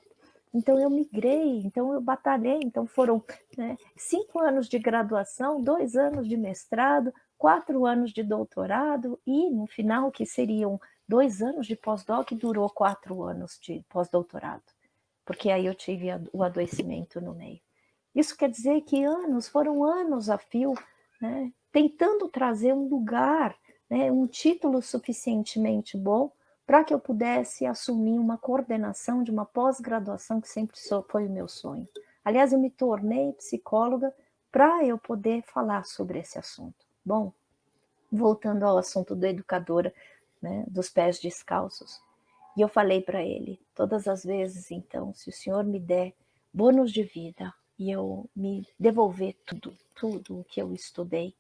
então eu migrei, então eu batalhei, então foram, né, 5 anos de graduação, 2 anos de mestrado, 4 anos de doutorado e no final que seriam 2 anos de pós-doc, durou 4 anos de pós-doutorado, porque aí eu tive o adoecimento no meio. Isso quer dizer que foram anos a fio, né, tentando trazer um lugar, né, um título suficientemente bom para que eu pudesse assumir uma coordenação de uma pós-graduação que sempre foi o meu sonho. Aliás, eu me tornei psicóloga para eu poder falar sobre esse assunto. Bom, voltando ao assunto do educadora, né, dos pés descalços, e eu falei para ele, todas as vezes, então, se o senhor me der bônus de vida e eu me devolver tudo o que eu estudei,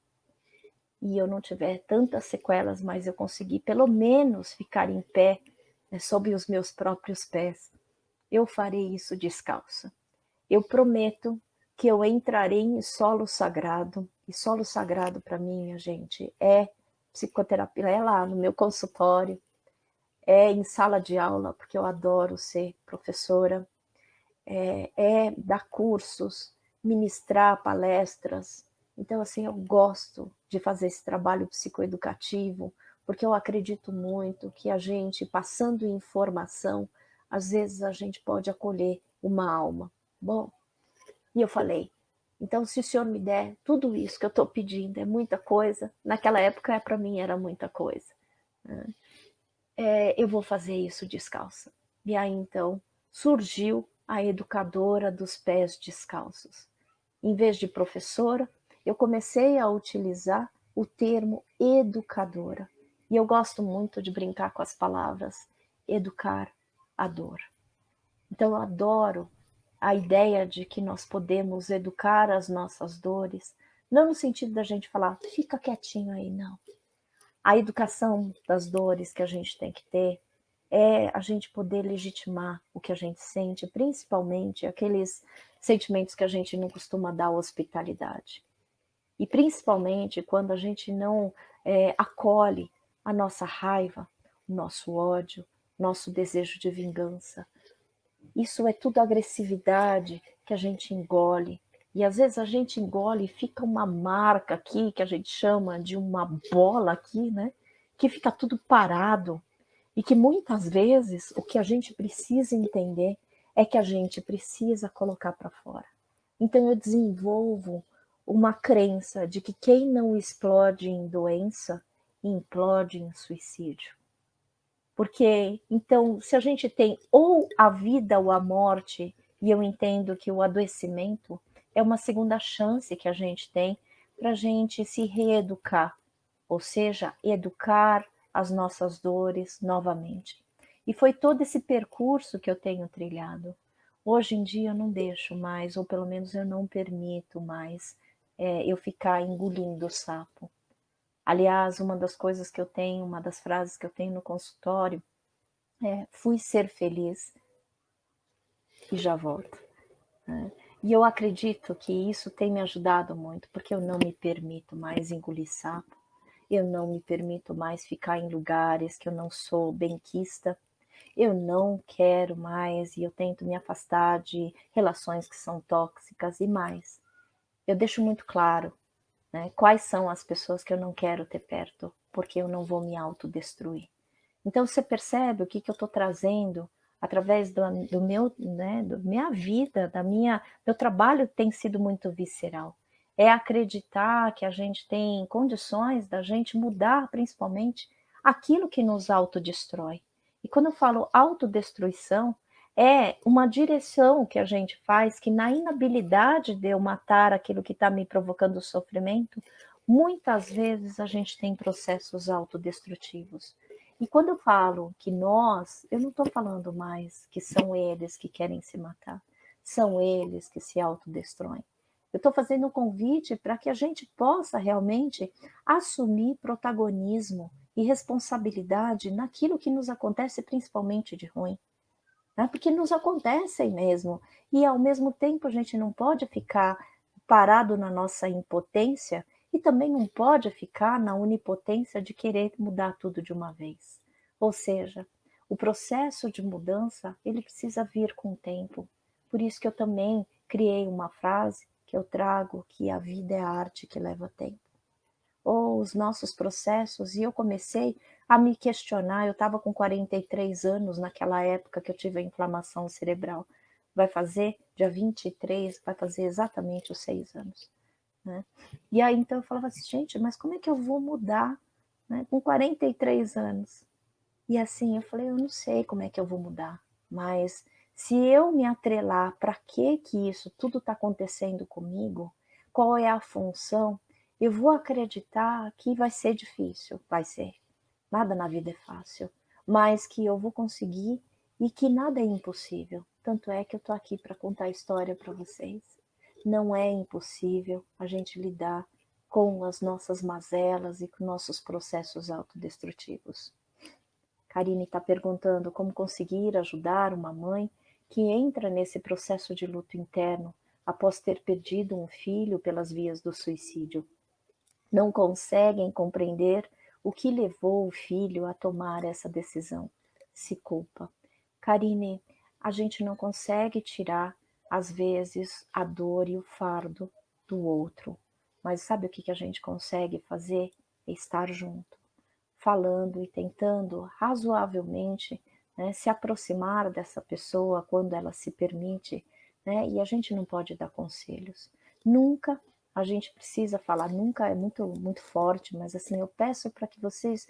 e eu não tiver tantas sequelas, mas eu conseguir pelo menos ficar em pé, né, sob os meus próprios pés, eu farei isso descalça. Eu prometo que eu entrarei em solo sagrado, e solo sagrado para mim, minha gente, é psicoterapia, é lá no meu consultório, é em sala de aula, porque eu adoro ser professora, é dar cursos, ministrar palestras. Então, assim, eu gosto de fazer esse trabalho psicoeducativo, porque eu acredito muito que a gente, passando informação, às vezes a gente pode acolher uma alma. Bom, e eu falei, então se o senhor me der tudo isso que eu estou pedindo, é muita coisa, naquela época para mim era muita coisa, né? Eu vou fazer isso descalça. E aí então surgiu a educadora dos pés descalços. Em vez de professora, eu comecei a utilizar o termo educadora. E eu gosto muito de brincar com as palavras educar a dor. Então eu adoro a ideia de que nós podemos educar as nossas dores, não no sentido da gente falar, fica quietinho aí, não. A educação das dores que a gente tem que ter é a gente poder legitimar o que a gente sente, principalmente aqueles sentimentos que a gente não costuma dar hospitalidade. E principalmente quando a gente não acolhe a nossa raiva, o nosso ódio, nosso desejo de vingança. Isso é tudo agressividade que a gente engole. E às vezes a gente engole e fica uma marca aqui, que a gente chama de uma bola aqui, né? Que fica tudo parado. E que muitas vezes o que a gente precisa entender é que a gente precisa colocar para fora. Então eu desenvolvo uma crença de que quem não explode em doença, e implode em suicídio. Porque, então, se a gente tem ou a vida ou a morte, e eu entendo que o adoecimento é uma segunda chance que a gente tem para a gente se reeducar, ou seja, educar as nossas dores novamente. E foi todo esse percurso que eu tenho trilhado. Hoje em dia eu não deixo mais, ou pelo menos eu não permito mais eu ficar engolindo o sapo. Aliás, uma das coisas que eu tenho, uma das frases que eu tenho no consultório fui ser feliz e já volto. Né? E eu acredito que isso tem me ajudado muito, porque eu não me permito mais engolir sapo, eu não me permito mais ficar em lugares que eu não sou benquista, eu não quero mais e eu tento me afastar de relações que são tóxicas e mais. Eu deixo muito claro, né, quais são as pessoas que eu não quero ter perto, porque eu não vou me autodestruir. Então você percebe o que eu estou trazendo através do meu, né, da minha vida, meu trabalho tem sido muito visceral. É acreditar que a gente tem condições da gente mudar, principalmente, aquilo que nos autodestrói. E quando eu falo autodestruição, é uma direção que a gente faz que na inabilidade de eu matar aquilo que está me provocando sofrimento, muitas vezes a gente tem processos autodestrutivos. E quando eu falo que nós, eu não estou falando mais que são eles que querem se matar, são eles que se autodestroem. Eu estou fazendo um convite para que a gente possa realmente assumir protagonismo e responsabilidade naquilo que nos acontece, principalmente de ruim. Né? Porque nos acontecem mesmo. E ao mesmo tempo a gente não pode ficar parado na nossa impotência e também não pode ficar na onipotência de querer mudar tudo de uma vez. Ou seja, o processo de mudança, ele precisa vir com o tempo. Por isso que eu também criei uma frase que eu trago, que a vida é a arte que leva tempo. Ou os nossos processos, e eu comecei a me questionar, eu estava com 43 anos naquela época que eu tive a inflamação cerebral. Vai fazer, dia 23, vai fazer exatamente os 6 anos. Né? E aí então eu falava assim, gente, mas como é que eu vou mudar, né, com 43 anos? E assim eu falei, eu não sei como é que eu vou mudar, mas se eu me atrelar para que isso tudo está acontecendo comigo, qual é a função, eu vou acreditar que vai ser difícil, vai ser. Nada na vida é fácil, mas que eu vou conseguir e que nada é impossível. Tanto é que eu estou aqui para contar a história para vocês. Não é impossível a gente lidar com as nossas mazelas e com nossos processos autodestrutivos. Karine está perguntando como conseguir ajudar uma mãe que entra nesse processo de luto interno após ter perdido um filho pelas vias do suicídio. Não conseguem compreender o que levou o filho a tomar essa decisão. Se culpa. Karine, a gente não consegue tirar às vezes, a dor e o fardo do outro. Mas sabe o que a gente consegue fazer? É estar junto, falando e tentando razoavelmente, né, se aproximar dessa pessoa quando ela se permite, né, e a gente não pode dar conselhos. Nunca a gente precisa falar, nunca é muito, muito forte, mas assim, eu peço para que vocês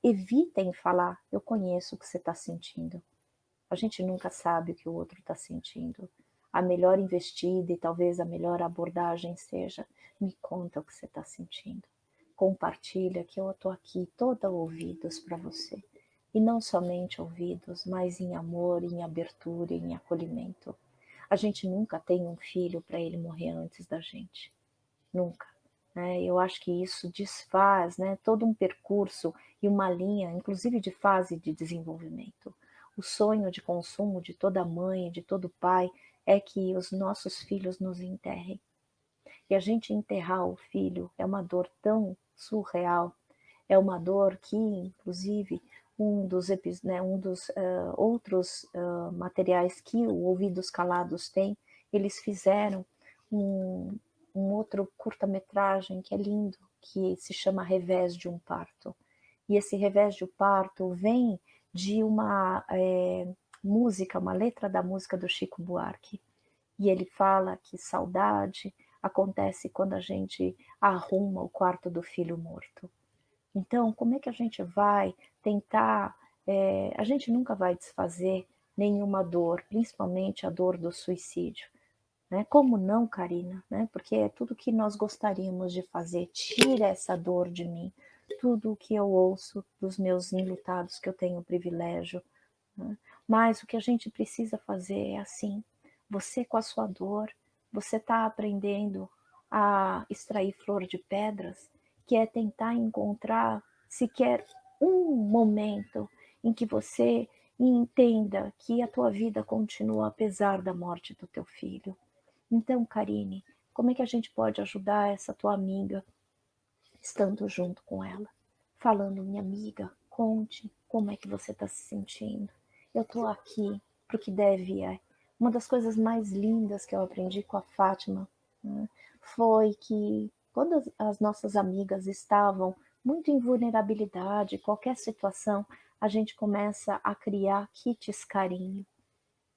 evitem falar, eu conheço o que você está sentindo. A gente nunca sabe o que o outro está sentindo. A melhor investida e talvez a melhor abordagem seja: me conta o que você está sentindo. Compartilha que eu estou aqui toda ouvidos para você. E não somente ouvidos, mas em amor, em abertura, em acolhimento. A gente nunca tem um filho para ele morrer antes da gente. Nunca. Eu acho que isso desfaz, né, todo um percurso e uma linha, inclusive de fase de desenvolvimento. O sonho de consumo de toda mãe, de todo pai, é que os nossos filhos nos enterrem. E a gente enterrar o filho é uma dor tão surreal, é uma dor que, inclusive, um dos outros materiais que o Ouvidos Calados tem, eles fizeram um outro curta-metragem que é lindo, que se chama Revés de um Parto. E esse revés de um parto vem de uma música, uma letra da música do Chico Buarque. E ele fala que saudade acontece quando a gente arruma o quarto do filho morto. Então, como é que a gente vai tentar? A gente nunca vai desfazer nenhuma dor, principalmente a dor do suicídio. Né? Como não, Karina? Né? Porque é tudo que nós gostaríamos de fazer. Tira essa dor de mim. Tudo o que eu ouço dos meus enlutados, que eu tenho o privilégio. Né? Mas o que a gente precisa fazer é assim. Você com a sua dor, você está aprendendo a extrair flor de pedras, que é tentar encontrar sequer um momento em que você entenda que a tua vida continua apesar da morte do teu filho. Então, Karine, como é que a gente pode ajudar essa tua amiga estando junto com ela? Falando, minha amiga, conte como é que você está se sentindo. Eu estou aqui para o que deve é. Uma das coisas mais lindas que eu aprendi com a Fátima, né, foi que quando as nossas amigas estavam muito em vulnerabilidade, qualquer situação, a gente começa a criar kits carinho.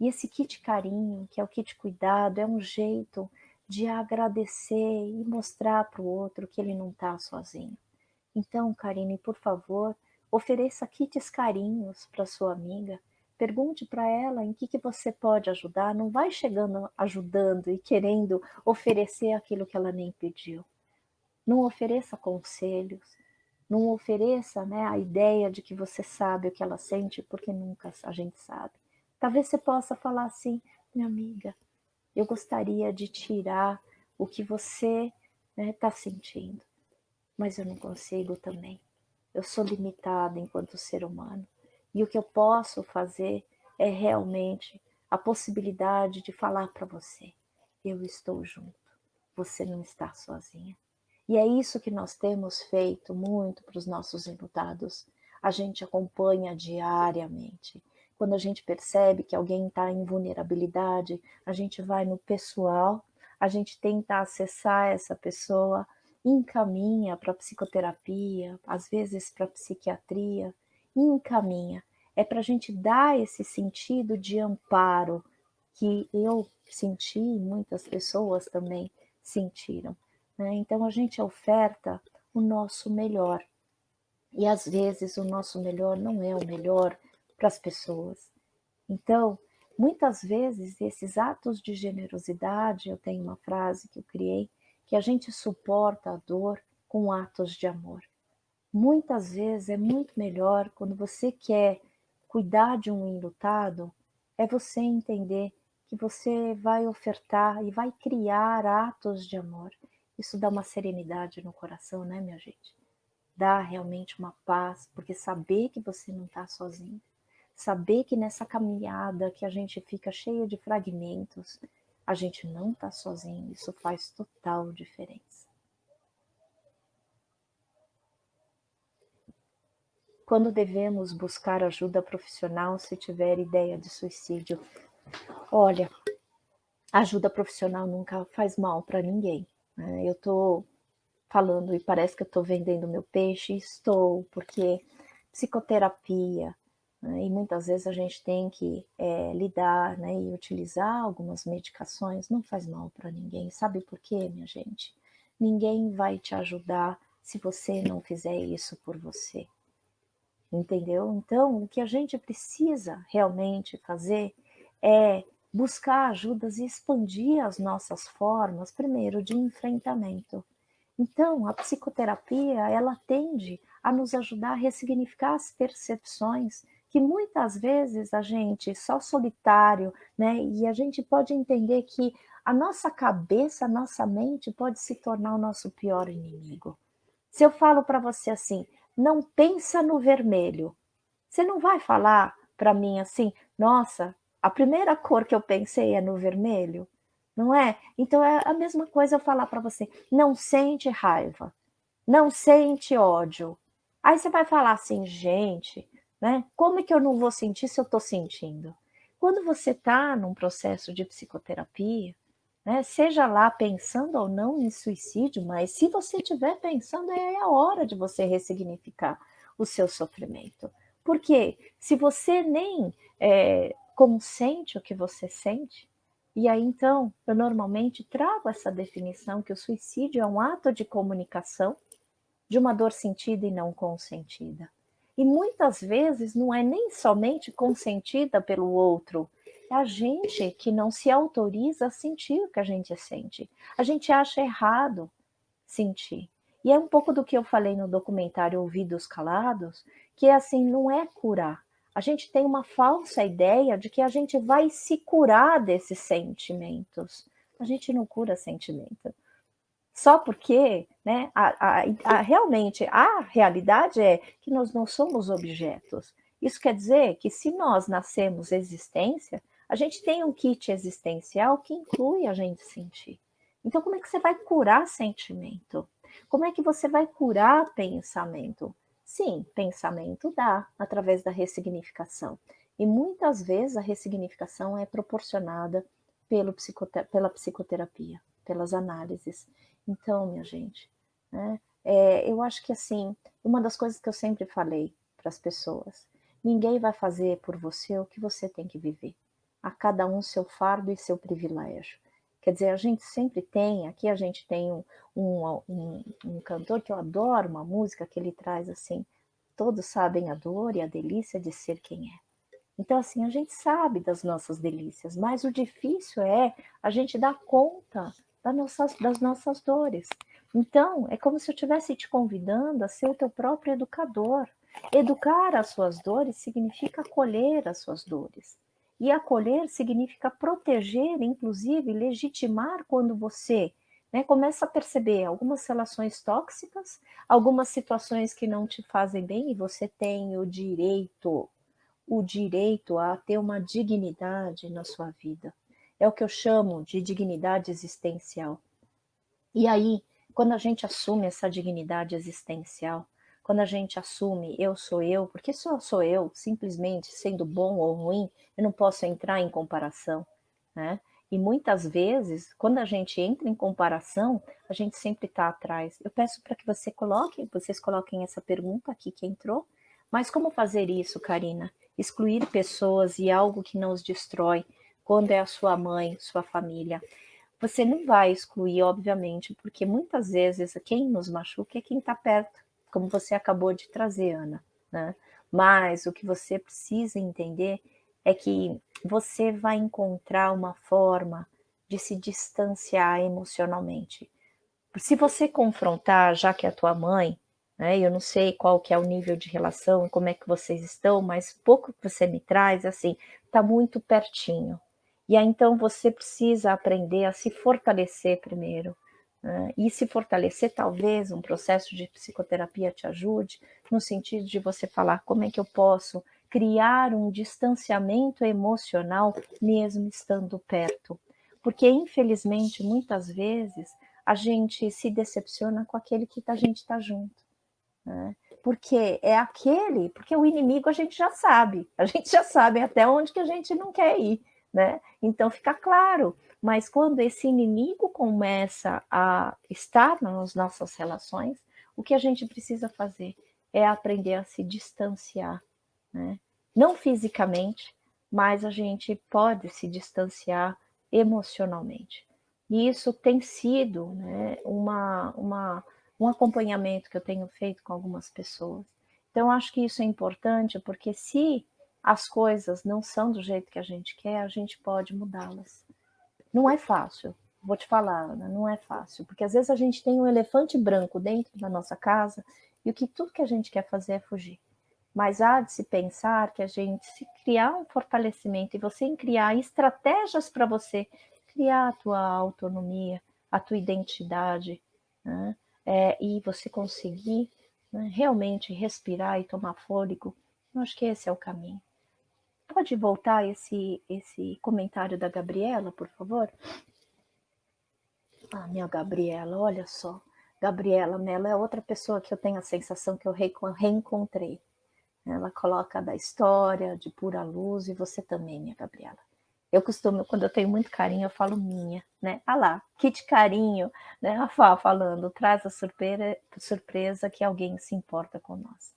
E esse kit carinho, que é o kit cuidado, é um jeito de agradecer e mostrar para o outro que ele não está sozinho. Então, Karine, por favor, ofereça kits carinhos para sua amiga. Pergunte para ela em que você pode ajudar. Não vai chegando ajudando e querendo oferecer aquilo que ela nem pediu. Não ofereça conselhos. Não ofereça, né, a ideia de que você sabe o que ela sente, porque nunca a gente sabe. Talvez você possa falar assim, minha amiga, eu gostaria de tirar o que você está sentindo, mas eu não consigo também. Eu sou limitada enquanto ser humano. E o que eu posso fazer é realmente a possibilidade de falar para você, eu estou junto, você não está sozinha. E é isso que nós temos feito muito para os nossos enlutados. A gente acompanha diariamente. Quando a gente percebe que alguém está em vulnerabilidade, a gente vai no pessoal, a gente tenta acessar essa pessoa, encaminha para psicoterapia, às vezes para psiquiatria, encaminha. É para a gente dar esse sentido de amparo que eu senti e muitas pessoas também sentiram. Né? Então a gente oferta o nosso melhor. E às vezes o nosso melhor não é o melhor para as pessoas. Então, muitas vezes esses atos de generosidade, eu tenho uma frase que eu criei, que a gente suporta a dor com atos de amor. Muitas vezes é muito melhor quando você quer cuidar de um enlutado, é você entender que você vai ofertar e vai criar atos de amor. Isso dá uma serenidade no coração, né, minha gente? Dá realmente uma paz, porque saber que você não está sozinho, saber que nessa caminhada que a gente fica cheia de fragmentos, a gente não está sozinho, isso faz total diferença. Quando devemos buscar ajuda profissional se tiver ideia de suicídio? Olha, ajuda profissional nunca faz mal para ninguém. Né? Eu estou falando e parece que eu estou vendendo meu peixe, estou, porque psicoterapia, né, e muitas vezes a gente tem que lidar, né, e utilizar algumas medicações, não faz mal para ninguém. Sabe por quê, minha gente? Ninguém vai te ajudar se você não fizer isso por você. Entendeu? Então, o que a gente precisa realmente fazer é buscar ajudas e expandir as nossas formas, primeiro, de enfrentamento. Então, a psicoterapia, ela tende a nos ajudar a ressignificar as percepções que muitas vezes a gente, só solitário, né? E a gente pode entender que a nossa cabeça, a nossa mente pode se tornar o nosso pior inimigo. Se eu falo para você assim, não pensa no vermelho, você não vai falar para mim assim, nossa, a primeira cor que eu pensei é no vermelho, não é? Então é a mesma coisa eu falar para você, não sente raiva, não sente ódio. Aí você vai falar assim, gente, né? Como é que eu não vou sentir se eu estou sentindo? Quando você está num processo de psicoterapia, né, seja lá pensando ou não em suicídio, mas se você estiver pensando, é a hora de você ressignificar o seu sofrimento. Porque se você nem consente o que você sente, e aí então eu normalmente trago essa definição que o suicídio é um ato de comunicação, de uma dor sentida e não consentida. E muitas vezes não é nem somente consentida pelo outro, é a gente que não se autoriza a sentir o que a gente sente. A gente acha errado sentir. E é um pouco do que eu falei no documentário Ouvidos Calados, que é assim, não é curar. A gente tem uma falsa ideia de que a gente vai se curar desses sentimentos. A gente não cura sentimento. Só porque, né, realmente, a realidade é que nós não somos objetos. Isso quer dizer que se nós nascemos existência, a gente tem um kit existencial que inclui a gente sentir. Então, como é que você vai curar sentimento? Como é que você vai curar pensamento? Sim, pensamento dá, através da ressignificação. E muitas vezes a ressignificação é proporcionada pela psicoterapia, pelas análises. Então, minha gente, né, eu acho que assim, uma das coisas que eu sempre falei para as pessoas, ninguém vai fazer por você o que você tem que viver. A cada um seu fardo e seu privilégio. Quer dizer, a gente sempre tem, aqui a gente tem um cantor que eu adoro, uma música que ele traz assim, todos sabem a dor e a delícia de ser quem é. Então, assim, a gente sabe das nossas delícias, mas o difícil é a gente dar conta das nossas dores. Então, é como se eu estivesse te convidando a ser o teu próprio educador. Educar as suas dores significa acolher as suas dores. E acolher significa proteger, inclusive legitimar quando você, né, começa a perceber algumas relações tóxicas, algumas situações que não te fazem bem, e você tem o direito a ter uma dignidade na sua vida. É o que eu chamo de dignidade existencial. E aí, quando a gente assume essa dignidade existencial, quando a gente assume eu sou eu, porque só sou eu, simplesmente sendo bom ou ruim, eu não posso entrar em comparação, né? E muitas vezes, quando a gente entra em comparação, a gente sempre está atrás. Eu peço para que vocês coloquem essa pergunta aqui que entrou, mas como fazer isso, Karina? Excluir pessoas e algo que não os destrói, quando é a sua mãe, sua família. Você não vai excluir, obviamente, porque muitas vezes quem nos machuca é quem está perto, como você acabou de trazer, Ana, né? Mas o que você precisa entender é que você vai encontrar uma forma de se distanciar emocionalmente. Se você confrontar, já que é a tua mãe, né, eu não sei qual que é o nível de relação e como é que vocês estão, mas pouco que você me traz, assim, está muito pertinho. E aí, então, você precisa aprender a se fortalecer primeiro, né? E se fortalecer, talvez, um processo de psicoterapia te ajude, no sentido de você falar como é que eu posso criar um distanciamento emocional mesmo estando perto. Porque, infelizmente, muitas vezes, a gente se decepciona com aquele que a gente está junto, né? Porque o inimigo a gente já sabe até onde que a gente não quer ir, né? Então fica claro, mas quando esse inimigo começa a estar nas nossas relações, o que a gente precisa fazer é aprender a se distanciar, né? Não fisicamente, mas a gente pode se distanciar emocionalmente. E isso tem sido, né, um acompanhamento que eu tenho feito com algumas pessoas. Então, acho que isso é importante, porque se as coisas não são do jeito que a gente quer, a gente pode mudá-las. Não é fácil, vou te falar, Ana, não é fácil, porque às vezes a gente tem um elefante branco dentro da nossa casa e tudo que a gente quer fazer é fugir. Mas há de se pensar que a gente, se criar um fortalecimento e você criar estratégias para você criar a tua autonomia, a tua identidade, né? E você conseguir, né, realmente respirar e tomar fôlego, eu acho que esse é o caminho. Pode voltar esse comentário da Gabriela, por favor? Ah, minha Gabriela, olha só. Gabriela, ela é outra pessoa que eu tenho a sensação que eu reencontrei. Ela coloca da história, de pura luz, e você também, minha Gabriela. Eu costumo, quando eu tenho muito carinho, eu falo minha, né? Ah lá, que de carinho, né? A Fá falando, traz a surpresa que alguém se importa com nós.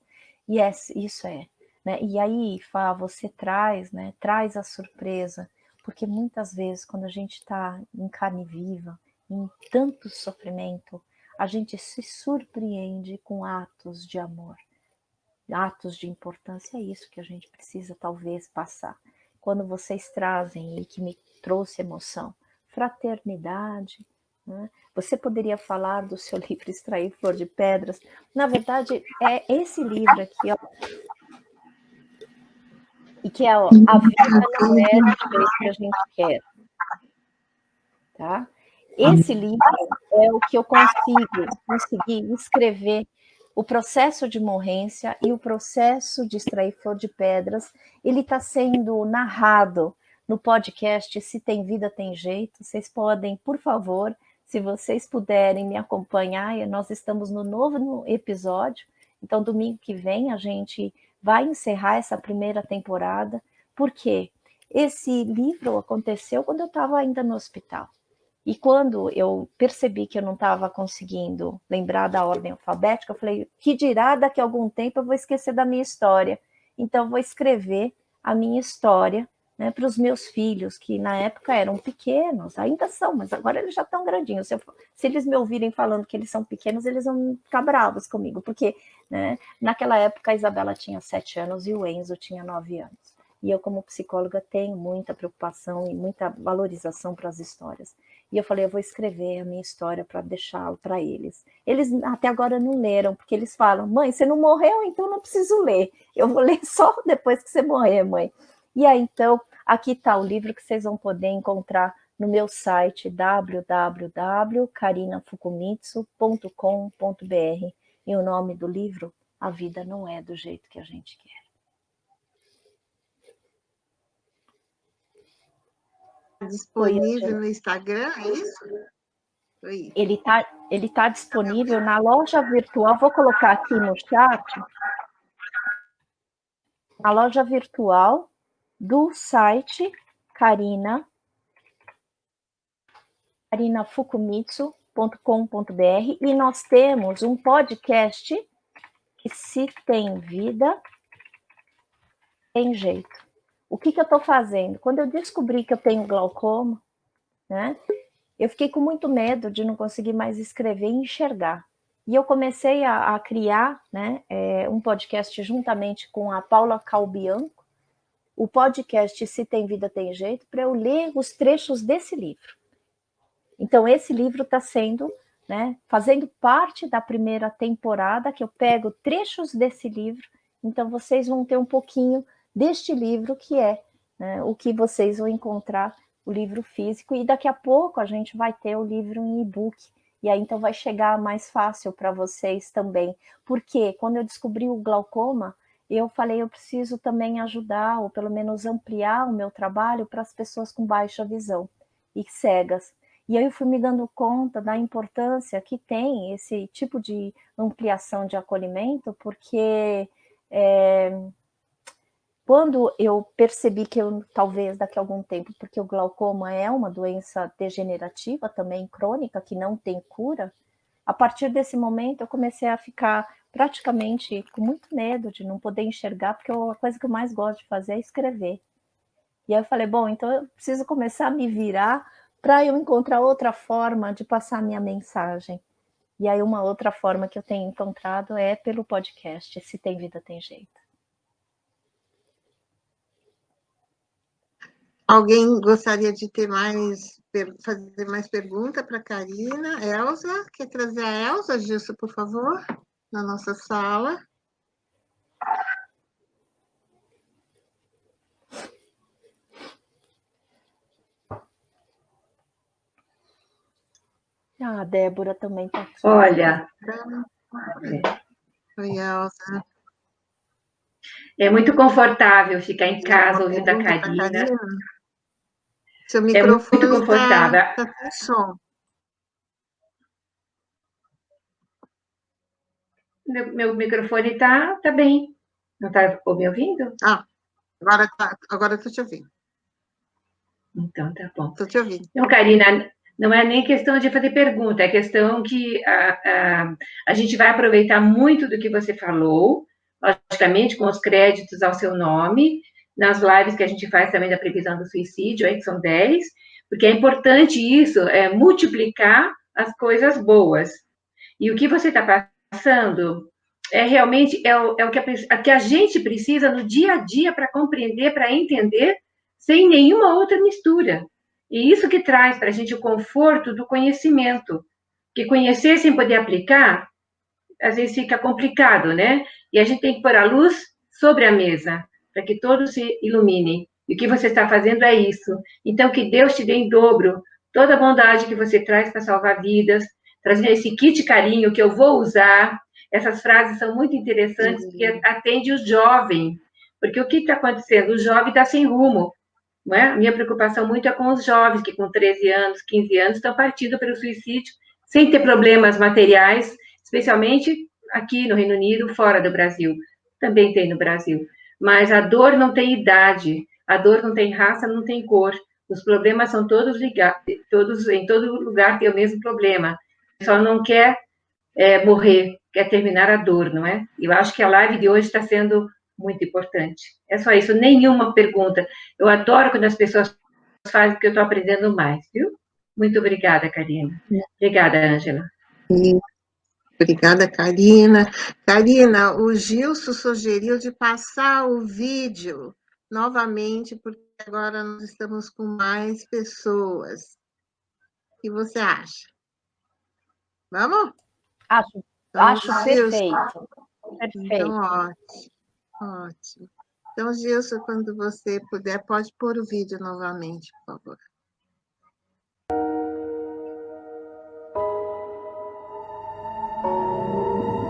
E isso é, né? E aí, Fá, você traz, né? Traz a surpresa, porque muitas vezes, quando a gente está em carne viva, em tanto sofrimento, a gente se surpreende com atos de amor, atos de importância. É isso que a gente precisa talvez passar. Quando vocês trazem, e que me trouxe emoção, fraternidade, né? Você poderia falar do seu livro Extrair Flor de Pedras. Na verdade, é esse livro aqui, ó, e que é, ó, a vida não é do jeito que a gente quer, tá? Esse livro é o que eu consegui escrever o processo de morrência e o processo de extrair flor de pedras. Ele está sendo narrado no podcast Se Tem Vida, Tem Jeito. Vocês podem, por favor, se vocês puderem me acompanhar, nós estamos no novo episódio, então domingo que vem a gente vai encerrar essa primeira temporada, porque esse livro aconteceu quando eu estava ainda no hospital. E quando eu percebi que eu não estava conseguindo lembrar da ordem alfabética, eu falei, que dirá daqui a algum tempo eu vou esquecer da minha história. Então, eu vou escrever a minha história, né, para os meus filhos, que na época eram pequenos, ainda são, mas agora eles já estão grandinhos. Se eles me ouvirem falando que eles são pequenos, eles vão ficar bravos comigo, porque, né, naquela época a Isabela tinha 7 anos e o Enzo tinha 9 anos. E eu, como psicóloga, tenho muita preocupação e muita valorização para as histórias. E eu falei, eu vou escrever a minha história para deixá-la para eles. Eles até agora não leram, porque eles falam, mãe, você não morreu, então não preciso ler. Eu vou ler só depois que você morrer, mãe. E aí, então, aqui está o livro que vocês vão poder encontrar no meu site www.karinafukumitsu.com.br. E o nome do livro, A Vida Não É do Jeito que a Gente Quer. Disponível no Instagram, é isso? Oi. Ele tá disponível na loja virtual, vou colocar aqui no chat, na loja virtual do site karinafukumitsu.com.br, e nós temos um podcast que Se Tem Vida, Tem Jeito. O que eu estou fazendo? Quando eu descobri que eu tenho glaucoma, né, eu fiquei com muito medo de não conseguir mais escrever e enxergar. E eu comecei a criar, né, um podcast juntamente com a Paula Calbianco, o podcast Se Tem Vida, Tem Jeito, para eu ler os trechos desse livro. Então, esse livro está sendo, né, fazendo parte da primeira temporada, que eu pego trechos desse livro, então vocês vão ter um pouquinho deste livro, que é, né, o que vocês vão encontrar, o livro físico, e daqui a pouco a gente vai ter o livro em e-book, e aí então vai chegar mais fácil para vocês também, porque quando eu descobri o glaucoma, eu falei, eu preciso também ajudar, ou pelo menos ampliar o meu trabalho para as pessoas com baixa visão e cegas. E aí eu fui me dando conta da importância que tem esse tipo de ampliação de acolhimento, porque quando eu percebi que eu, talvez daqui a algum tempo, porque o glaucoma é uma doença degenerativa também, crônica, que não tem cura, a partir desse momento eu comecei a ficar praticamente com muito medo de não poder enxergar, porque a coisa que eu mais gosto de fazer é escrever. E aí eu falei, bom, então eu preciso começar a me virar para eu encontrar outra forma de passar a minha mensagem. E aí uma outra forma que eu tenho encontrado é pelo podcast Se Tem Vida, Tem Jeito. Alguém gostaria de ter fazer mais pergunta para a Karina? Elza, quer trazer a Elza, Gilson, por favor, na nossa sala? A Débora também está aqui. Olha. Oi, Elza. É muito confortável ficar em casa ouvindo a Karina. Seu microfone muito confortável. Está sem som. Meu microfone está bem. Não está me ouvindo? Ah, agora estou te ouvindo. Então, tá bom. Estou te ouvindo. Então, Karina, não é nem questão de fazer pergunta, é questão que a gente vai aproveitar muito do que você falou, logicamente com os créditos ao seu nome, nas lives que a gente faz também da previsão do suicídio, aí que são 10, porque é importante isso, multiplicar as coisas boas. E o que você está passando é realmente o que a gente precisa no dia a dia para compreender, para entender, sem nenhuma outra mistura. E isso que traz para a gente o conforto do conhecimento. Que conhecer sem poder aplicar, às vezes fica complicado, né? E a gente tem que pôr a luz sobre a mesa, para que todos se iluminem. E o que você está fazendo é isso. Então, que Deus te dê em dobro toda a bondade que você traz para salvar vidas, trazendo esse kit carinho que eu vou usar. Essas frases são muito interessantes, porque atende o jovem. Porque o que está acontecendo? O jovem está sem rumo. Não é? A minha preocupação muito é com os jovens que com 13 anos, 15 anos, estão partindo pelo suicídio, sem ter problemas materiais, especialmente aqui no Reino Unido, fora do Brasil. Também tem no Brasil. Mas a dor não tem idade, a dor não tem raça, não tem cor. Os problemas são todos ligados, em todo lugar tem o mesmo problema. Só não quer morrer, quer terminar a dor, não é? Eu acho que a live de hoje está sendo muito importante. É só isso, nenhuma pergunta. Eu adoro quando as pessoas fazem, porque eu estou aprendendo mais, viu? Muito obrigada, Karina. Obrigada, Ângela. Obrigada, Karina. Karina, o Gilson sugeriu de passar o vídeo novamente, porque agora nós estamos com mais pessoas. O que você acha? Vamos? Acho Gilson. perfeito. Então, ótimo. Então, Gilson, quando você puder, pode pôr o vídeo novamente, por favor.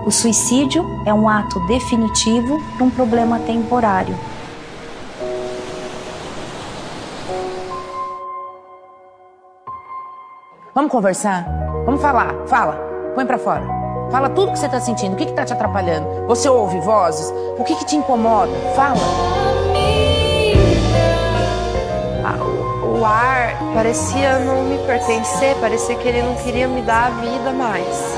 O suicídio é um ato definitivo para um problema temporário. Vamos conversar? Vamos falar. Fala. Põe pra fora. Fala tudo que você tá sentindo. O que tá te atrapalhando? Você ouve vozes? O que te incomoda? Fala. O ar parecia não me pertencer, parecia que ele não queria me dar a vida mais.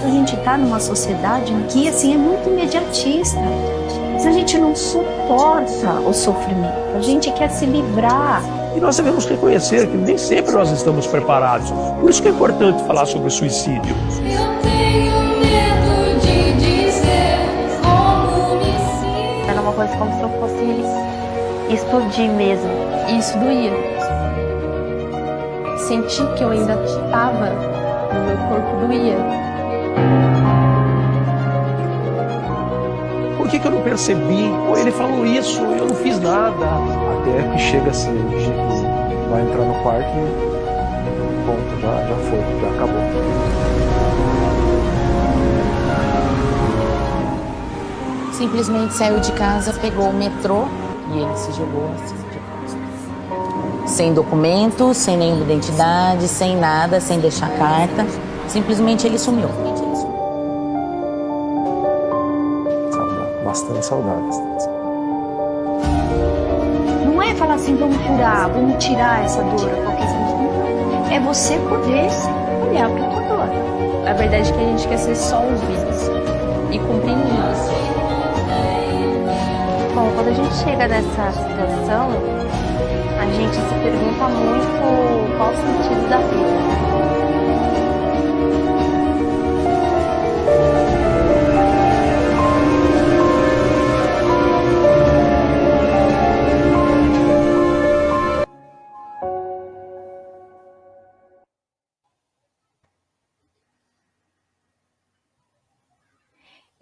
A gente está numa sociedade em que assim, é muito imediatista. Mas a gente não suporta o sofrimento, a gente quer se livrar. E nós devemos reconhecer que nem sempre nós estamos preparados. Por isso que é importante falar sobre o suicídio. Eu tenho medo de dizer como me sinto. Era uma coisa como se eu fosse explodir mesmo. E isso doía. Sentir que eu ainda estava no meu corpo doía. Por que eu não percebi? Pô, ele falou isso, eu não fiz nada. Até que chega assim, vai entrar no quarto e pronto, já foi, já acabou. Simplesmente saiu de casa, pegou o metrô e ele se jogou assim de costas. Sem documento, sem nenhuma identidade, sem nada, sem deixar carta. Simplesmente ele sumiu. Bastante saudades. Não é falar assim, vamos curar, vamos tirar essa dor a qualquer custo. É você poder olhar para a tua dor. A verdade é que a gente quer ser só ouvidos e compreendidos. Bom, quando a gente chega nessa situação, a gente se pergunta muito qual o sentido da vida.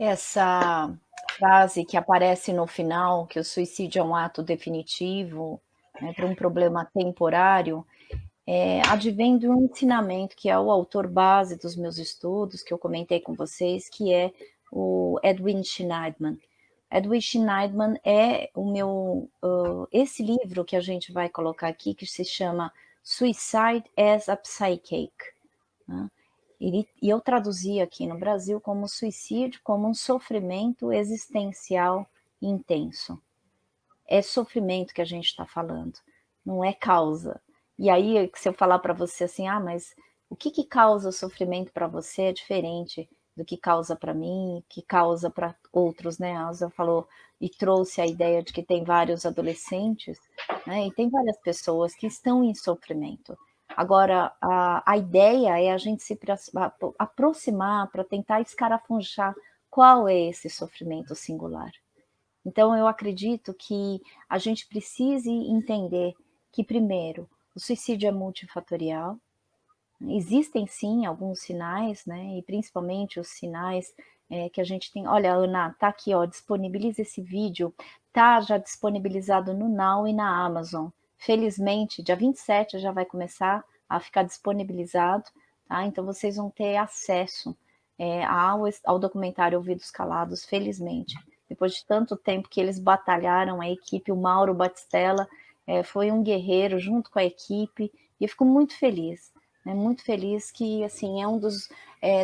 Essa frase que aparece no final, que o suicídio é um ato definitivo, né, para um problema temporário, advém de um ensinamento que é o autor base dos meus estudos, que eu comentei com vocês, que é o Edwin Shneidman. Edwin Shneidman é o meu... esse livro que a gente vai colocar aqui, que se chama Suicide as a Psychache, né? E eu traduzi aqui no Brasil como suicídio, como um sofrimento existencial intenso. É sofrimento que a gente está falando, não é causa. E aí, se eu falar para você assim, mas o que causa sofrimento para você é diferente do que causa para mim, que causa para outros, né? A Elza falou e trouxe a ideia de que tem vários adolescentes, né? E tem várias pessoas que estão em sofrimento. Agora, a ideia é a gente se aproximar para tentar escarafunchar qual é esse sofrimento singular. Então, eu acredito que a gente precise entender que, primeiro, o suicídio é multifatorial. Existem, sim, alguns sinais, né? E principalmente os sinais que a gente tem. Olha, Ana, tá aqui, ó, disponibiliza esse vídeo. Tá já disponibilizado no Now e na Amazon. Felizmente, dia 27 já vai começar a ficar disponibilizado, tá? Então, vocês vão ter acesso ao documentário Ouvidos Calados, felizmente. Depois de tanto tempo que eles batalharam, a equipe, o Mauro Batistella foi um guerreiro junto com a equipe, e eu fico muito feliz que, assim, é um dos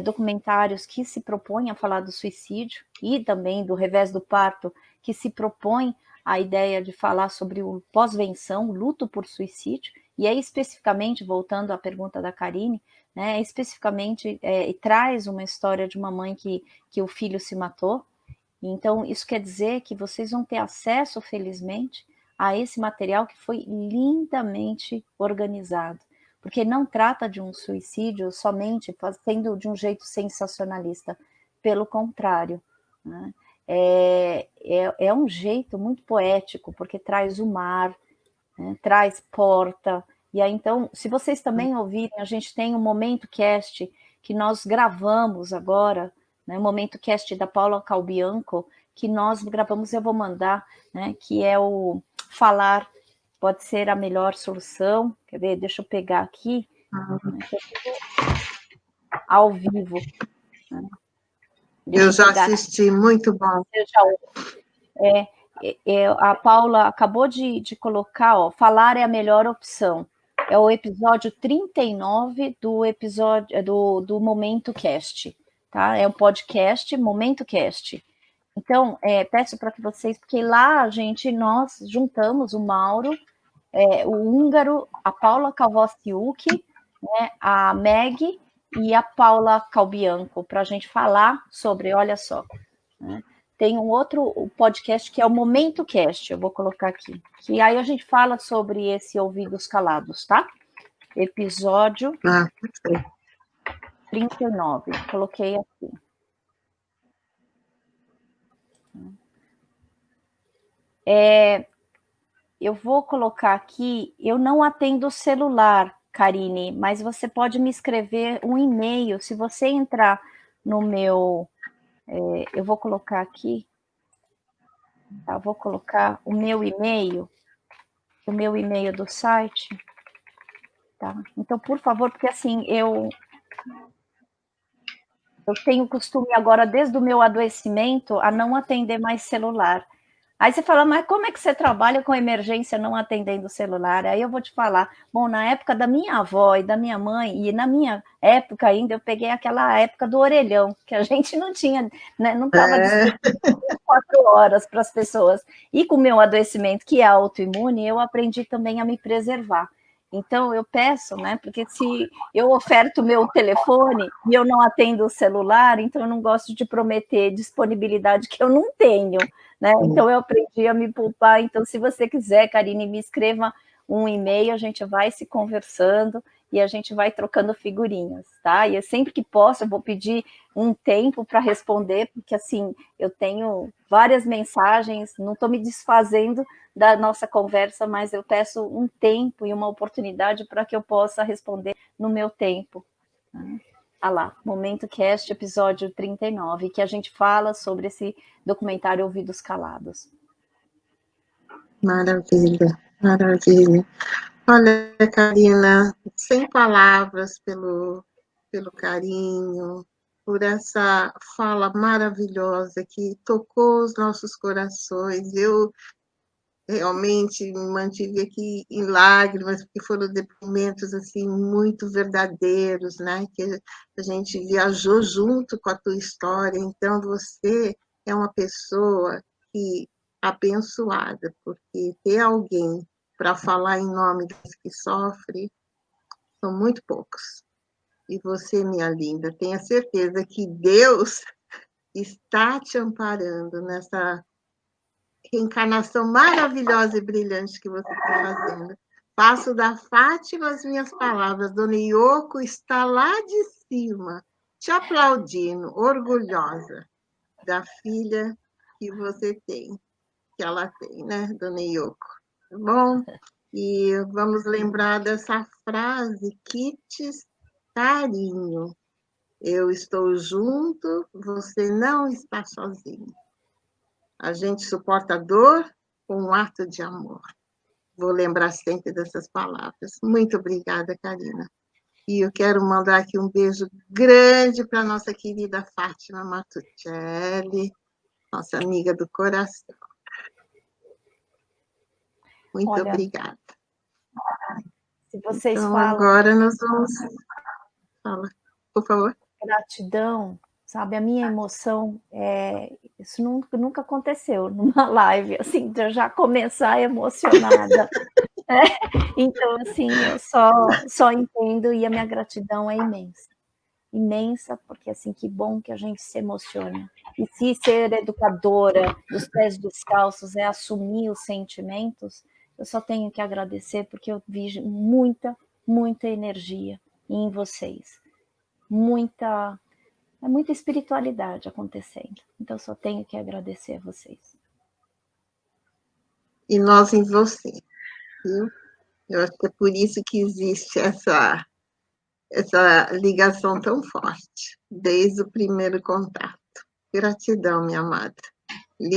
documentários que se propõe a falar do suicídio e também do revés do parto, que se propõe a ideia de falar sobre o pós-venção, o luto por suicídio, e aí especificamente, voltando à pergunta da Karine, né, especificamente traz uma história de uma mãe que o filho se matou. Então, isso quer dizer que vocês vão ter acesso, felizmente, a esse material que foi lindamente organizado, porque não trata de um suicídio somente sendo de um jeito sensacionalista, pelo contrário, né? É um jeito muito poético, porque traz o mar, né? Traz porta, e aí então, se vocês também ouvirem, a gente tem um Momento Cast que nós gravamos agora, né, o Momento Cast da Paula Calbianco, que nós gravamos, eu vou mandar, né, que é o Falar Pode Ser a Melhor Solução. Quer ver? Deixa eu pegar aqui, ao vivo. Né? Eu já assisti, muito bom. A Paula acabou de colocar, ó, Falar é a Melhor Opção. É o episódio 39 do Momento Cast. Tá? É um podcast, Momento Cast. Então, peço para que vocês, porque lá nós juntamos o Mauro, o Húngaro, a Paula Calvosiuk, né, a Meg e a Paula Calbianco, para a gente falar sobre, olha só, né, tem um outro podcast que é o Momento Cast, eu vou colocar aqui, que aí a gente fala sobre esse Ouvidos Calados, tá? Episódio 39, coloquei aqui. Eu vou colocar aqui, eu não atendo o celular, Karine, mas você pode me escrever um e-mail, se você entrar no meu, eu vou colocar aqui, tá? Vou colocar o meu e-mail do site, tá? Então, por favor, porque assim, eu tenho costume agora, desde o meu adoecimento, a não atender mais celular. Aí você fala, mas como é que você trabalha com emergência não atendendo o celular? Aí eu vou te falar, bom, na época da minha avó e da minha mãe, e na minha época ainda, eu peguei aquela época do orelhão, que a gente não tinha, né, não estava disponível 4 horas para as pessoas. E com o meu adoecimento, que é autoimune, eu aprendi também a me preservar. Então, eu peço, né, porque se eu oferto o meu telefone e eu não atendo o celular, então eu não gosto de prometer disponibilidade que eu não tenho, né? Então, eu aprendi a me poupar. Então, se você quiser, Karine, me escreva um e-mail, a gente vai se conversando e a gente vai trocando figurinhas, tá? E eu, sempre que posso, eu vou pedir um tempo para responder, porque, assim, eu tenho várias mensagens, não estou me desfazendo da nossa conversa, mas eu peço um tempo e uma oportunidade para que eu possa responder no meu tempo. Ah lá, Momento Cast, episódio 39, que a gente fala sobre esse documentário Ouvidos Calados. Maravilha, maravilha. Olha, Karina, sem palavras pelo carinho, por essa fala maravilhosa que tocou os nossos corações. Eu realmente me mantive aqui em lágrimas, porque foram depoimentos assim muito verdadeiros, né? Que a gente viajou junto com a tua história. Então você é uma pessoa abençoada, porque ter alguém para falar em nome dos que sofrem são muito poucos. E você, minha linda, tenha certeza que Deus está te amparando nessa reencarnação maravilhosa e brilhante que você está fazendo. Faço da Fátima as minhas palavras. Dona Ioko está lá de cima, te aplaudindo, orgulhosa da filha que você tem, que ela tem, né, Dona Ioko? Tá bom? E vamos lembrar dessa frase, Kites carinho. Eu estou junto, você não está sozinho. A gente suporta a dor com um ato de amor. Vou lembrar sempre dessas palavras. Muito obrigada, Karina. E eu quero mandar aqui um beijo grande para a nossa querida Fátima Martuccelli, nossa amiga do coração. Muito Olha, obrigada. se vocês Então, falam agora nós vamos... Fala, por favor. gratidão, sabe, a minha emoção, isso nunca aconteceu numa live, assim, de eu já começar emocionada. Então, assim, eu só entendo e a minha gratidão é imensa. Imensa, porque, assim, que bom que a gente se emociona. E se ser educadora dos pés descalços é assumir os sentimentos, eu só tenho que agradecer, porque eu vi muita, muita energia em vocês. Muita espiritualidade acontecendo. Então, eu só tenho que agradecer a vocês. E nós em você, viu? Eu acho que é por isso que existe essa ligação tão forte, desde o primeiro contato. Gratidão, minha amada.